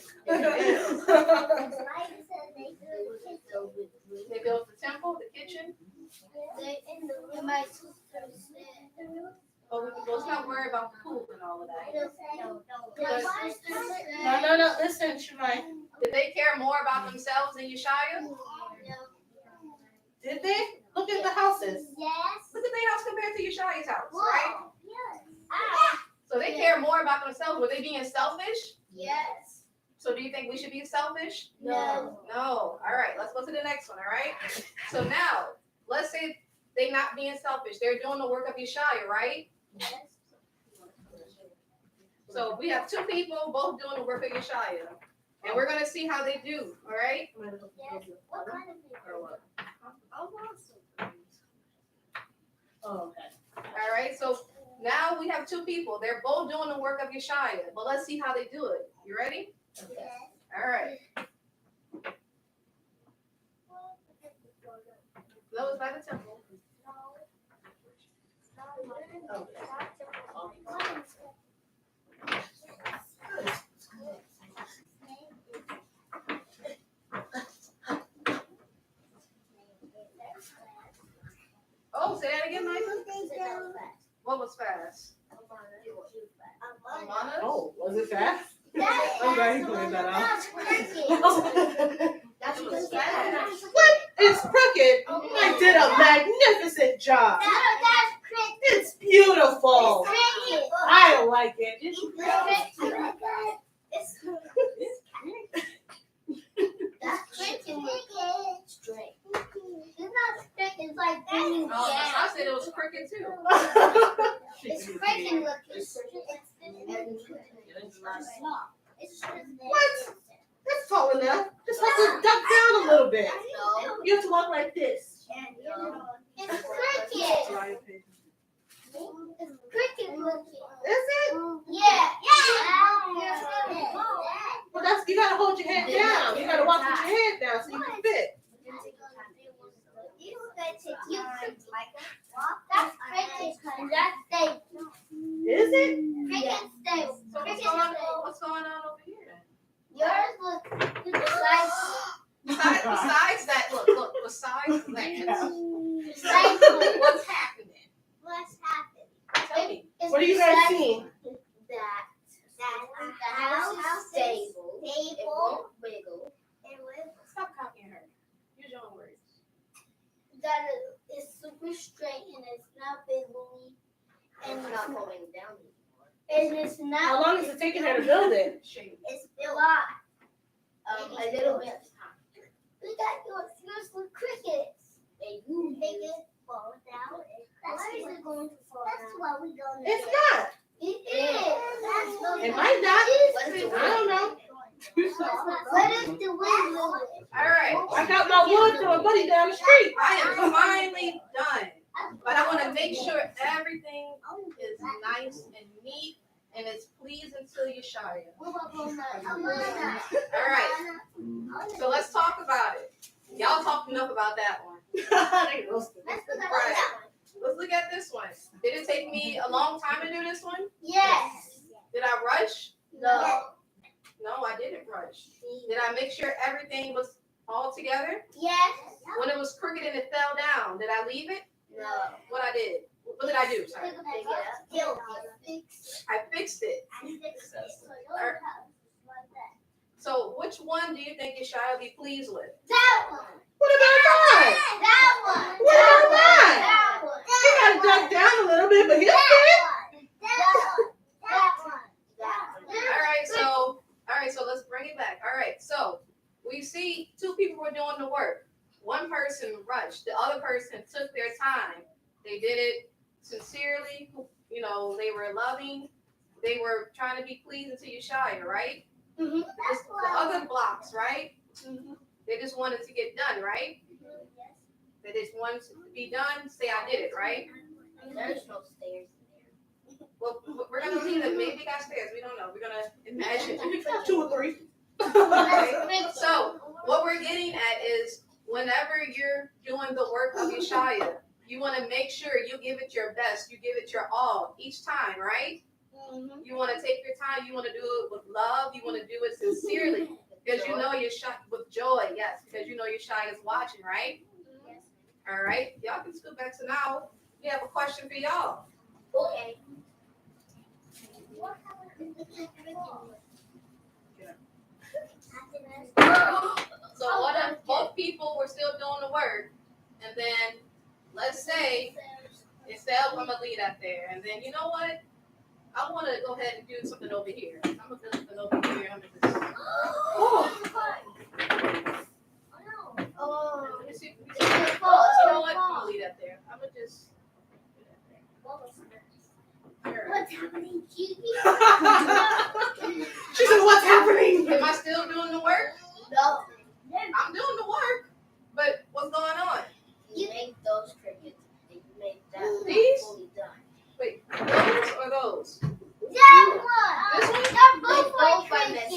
They built the temple, the kitchen. But let's not worry about the pool and all of that. No. Listen, Shemai. Did they care more about themselves than Yeshaya? Did they? Look at the houses. Yes. Look at their house compared to Yeshaya's house, right? Yes. So they care more about themselves. Were they being selfish? Yes. So do you think we should be selfish? No. No. All right, let's go to the next one, all right? So now, let's say they're not being selfish. They're doing the work of Yeshaya, right? Yes. So we have two people both doing the work of Yeshaya. And we're going to see how they do, all right? Yes. What kind of people? Oh, okay. All right, so now we have two people. They're both doing the work of Yeshaya. But let's see how they do it. You ready? Yes. All right. That was by the temple. Oh, say that again, Micah. What was fast? Amana? Oh, was it fast? I'm glad you pointed that out. That's It was fast. It's crooked. I did a magnificent job. No, that's cricket. It's beautiful. Cricket. I like it. It's that's cricket. Straight. It's not cricket. It's like bringing Oh, down. I said it was crooked too. It's cricket looking. What? That's tall enough. Just have to duck down a little bit. You have to walk like this. It's cricket. It's cricket looking. Is it? Yeah. Well, that's you gotta hold your head down. You gotta walk with your head down so you can fit. That's cricket. That's stable. Is it? Cricket stable. So what's going on over here? Yours looks like Besides that, look, besides that, like what's happening? what's happened. Tell me. What are you guys seeing? That the house is stable. It won't wiggle. Stop copying her. Use your own words. That it's super straight and it's not wiggly and it's not going down anymore. And it's not. How long is it taking her to build it? It's a lot. A little bit of time. We got yours with crickets. And you make it fall down. Why is it going to fall down? That's what we're going to do. It's not. It is. It might not. I don't know. What if the wind blows it? All right. I got my wood from a buddy down the street. I am finally done. But I want to make sure everything is nice and neat and it's pleasing to you, Shia. All right. So let's talk about it. Y'all talked enough about that one. Right. Let's look at this one. Did it take me a long time to do this one? Yes. Did I rush? No. No, I didn't rush. Did I make sure everything was all together? Yes. When it was crooked and it fell down, did I leave it? No. What I did? What did I do? Sorry. I fixed it. So which one do you think Yeshua will be pleased with? That one. What about mine? That one. What about mine? That one. He got to duck down a little bit, but he'll fit. That one. All right, so let's bring it back. All right, so we see two people were doing the work. One person rushed, the other person took their time. They did it sincerely, you know, they were loving, they were trying to be pleasing to Yeshua, right? Mm-hmm. The other blocks, right? Mm-hmm. They just wanted to get done, right? They just wanted to be done, say I did it, right? There's no stairs in there. Well, we're going to leave it. Maybe they got stairs. We don't know. We're going to imagine. 2 or 3. Okay. So what we're getting at is whenever you're doing the work of Yeshua, you want to make sure you give it your best. You give it your all each time, right? Mm-hmm. You want to take your time. You want to do it with love. You want to do it sincerely because you know Yeshua with joy. Yes, because you know Yeshua is watching, right? Yes. All right. Y'all can scoot back to now. We have a question for y'all. Okay. So what if both people were still doing the work, and then let's say instead I'm gonna leave that there, and then you know what? I want to go ahead and do something over here. I'm gonna do something over here. I'm gonna just. Let me see. You know what? I'm gonna leave that there. I'm gonna just. What's happening, Cutie? She said, what's happening? Am I still doing the work? No. I'm doing the work, but what's going on? You make those crickets and you make that These? fully done. Wait, those or those? That one! This one? They're both like crickets.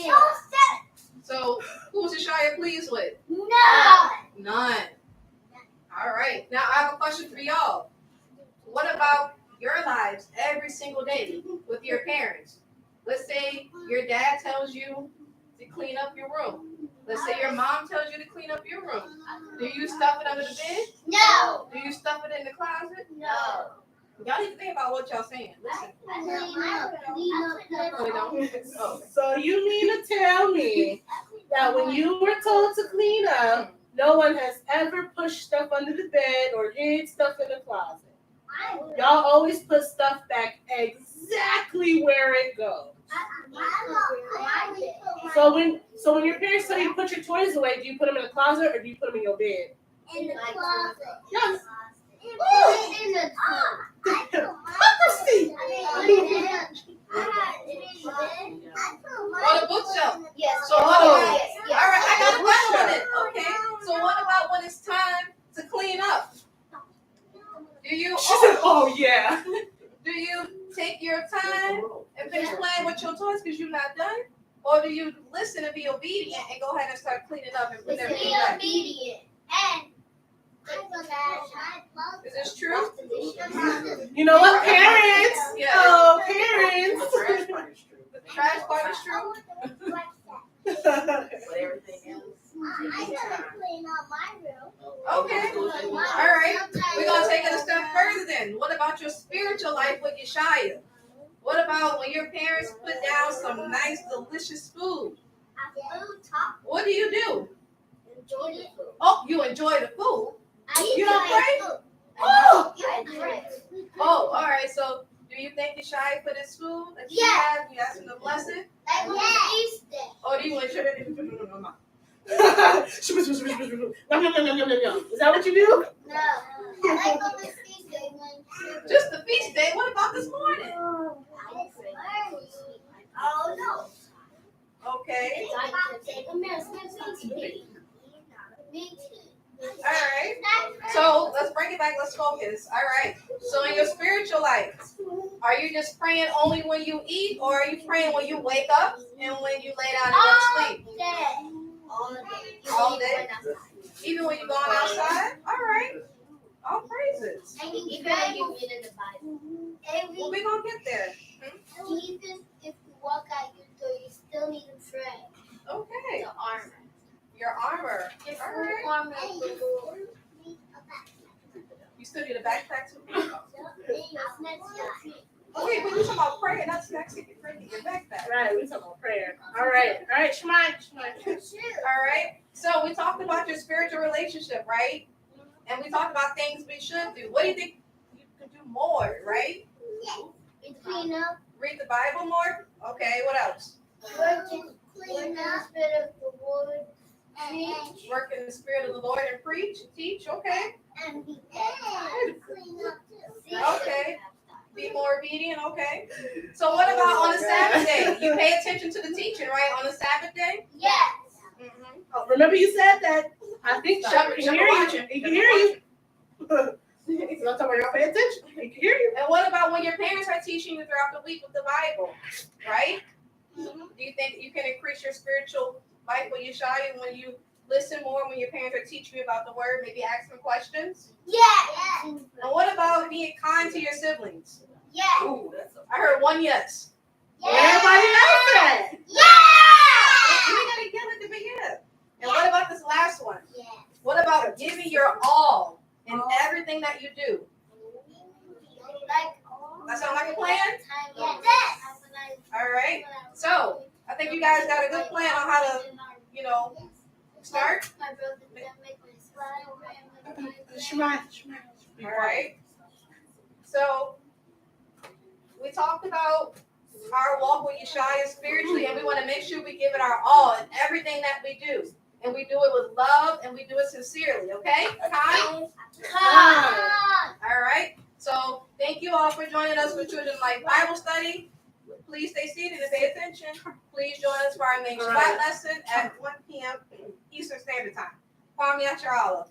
So who's Yeshua pleased with? No! None. All right. Now I have a question for y'all. What about your lives every single day with your parents? Let's say your dad tells you to clean up your room. Let's say your mom tells you to clean up your room. Do you stuff it under the bed? No! Do you stuff it in the closet? No. Y'all need to think about what y'all saying. Listen. Oh, they don't? Oh. So you mean to tell me that when you were told to clean up, no one has ever pushed stuff under the bed or hid stuff in the closet? Y'all always put stuff back exactly where it goes. So when your parents tell you to put your toys away, do you put them in the closet or do you put them in your bed? In the closet. Yes. In the Hypocrisy. On the bookshelf. Yes. So what about? Yes. All right, I got a question on it. Okay. So what about when it's time to clean up? Do you? She said, "Oh yeah." Do you take your time and finish playing with your toys because you're not done? Or do you listen and be obedient and go ahead and start cleaning up and put everything back? Obedient. And Is this true? You know what, parents? Yeah. Oh, parents. The trash part is true? But everything else. Okay. All right. We're going to take it a step further then. What about your spiritual life with Yeshaya? What about when your parents put down some nice, delicious food? What do you do? Oh, you enjoy the food? You don't pray? Oh! Oh, all right. So, do you thank Yeshaya for this food that you have? You ask him to bless it? Or do you enjoy it? No. Is that what you do? Just the feast day. What about this morning? Okay. All right. So let's bring it back. Let's focus. All right. So in your spiritual life, are you just praying only when you eat, or are you praying when you wake up and when you lay down and go to sleep? All day. Even when you're going outside. All right. All praises. Even when you read in the Bible. Well, we're gonna get there. Even if you walk out your door, you still need to pray. Okay. The armor. Your armor. Your All right. full armor of the Lord. You still need a backpack too. Oh, Okay, but you're talking about prayer, not snacks in your backpack. Right, we talking about prayer. All right, Shemai. All right. So we talked about your spiritual relationship, right? And we talked about things we should do. What do you think you could do more, right? Clean up. Read the Bible more? Okay, what else? Work in the spirit of the Lord. Teach. Work in the spirit of the Lord and preach, teach, okay. And be baptized. Clean up too. Okay. Be more obedient, okay. So what about on the Sabbath day? You pay attention to the teaching, right? On the Sabbath day? Yes. Mm-hmm. Oh, remember you said that? I think so. Shut He can hear you. He can hear you. He's not talking about pay attention. He can hear you. And what about when your parents are teaching you throughout the week with the Bible, right? Do you think you can increase your spiritual life with Yeshaya when you listen more when your parents are teaching you about the word, maybe ask them questions? Yes. And what about being kind to your siblings? Yes. Ooh, that's a I heard one yes. Everybody else said. We gotta give it to me, yeah. And what about this last one? Yes. What about giving your all in everything that you do? That sound like a plan? Yes. All right. So I think you guys got a good plan on how to, start. My brother didn't make my Shemai. All right. So we talked about our walk with Yeshaya spiritually, and we want to make sure we give it our all in everything that we do. And we do it with love, and we do it sincerely, okay? Kind? All right. So thank you all for joining us for Children Life Bible Study. Please stay seated and pay attention. Please join us for our main Shabbat lesson at 1 p.m. Eastern Standard Time. Kwame Yasharala.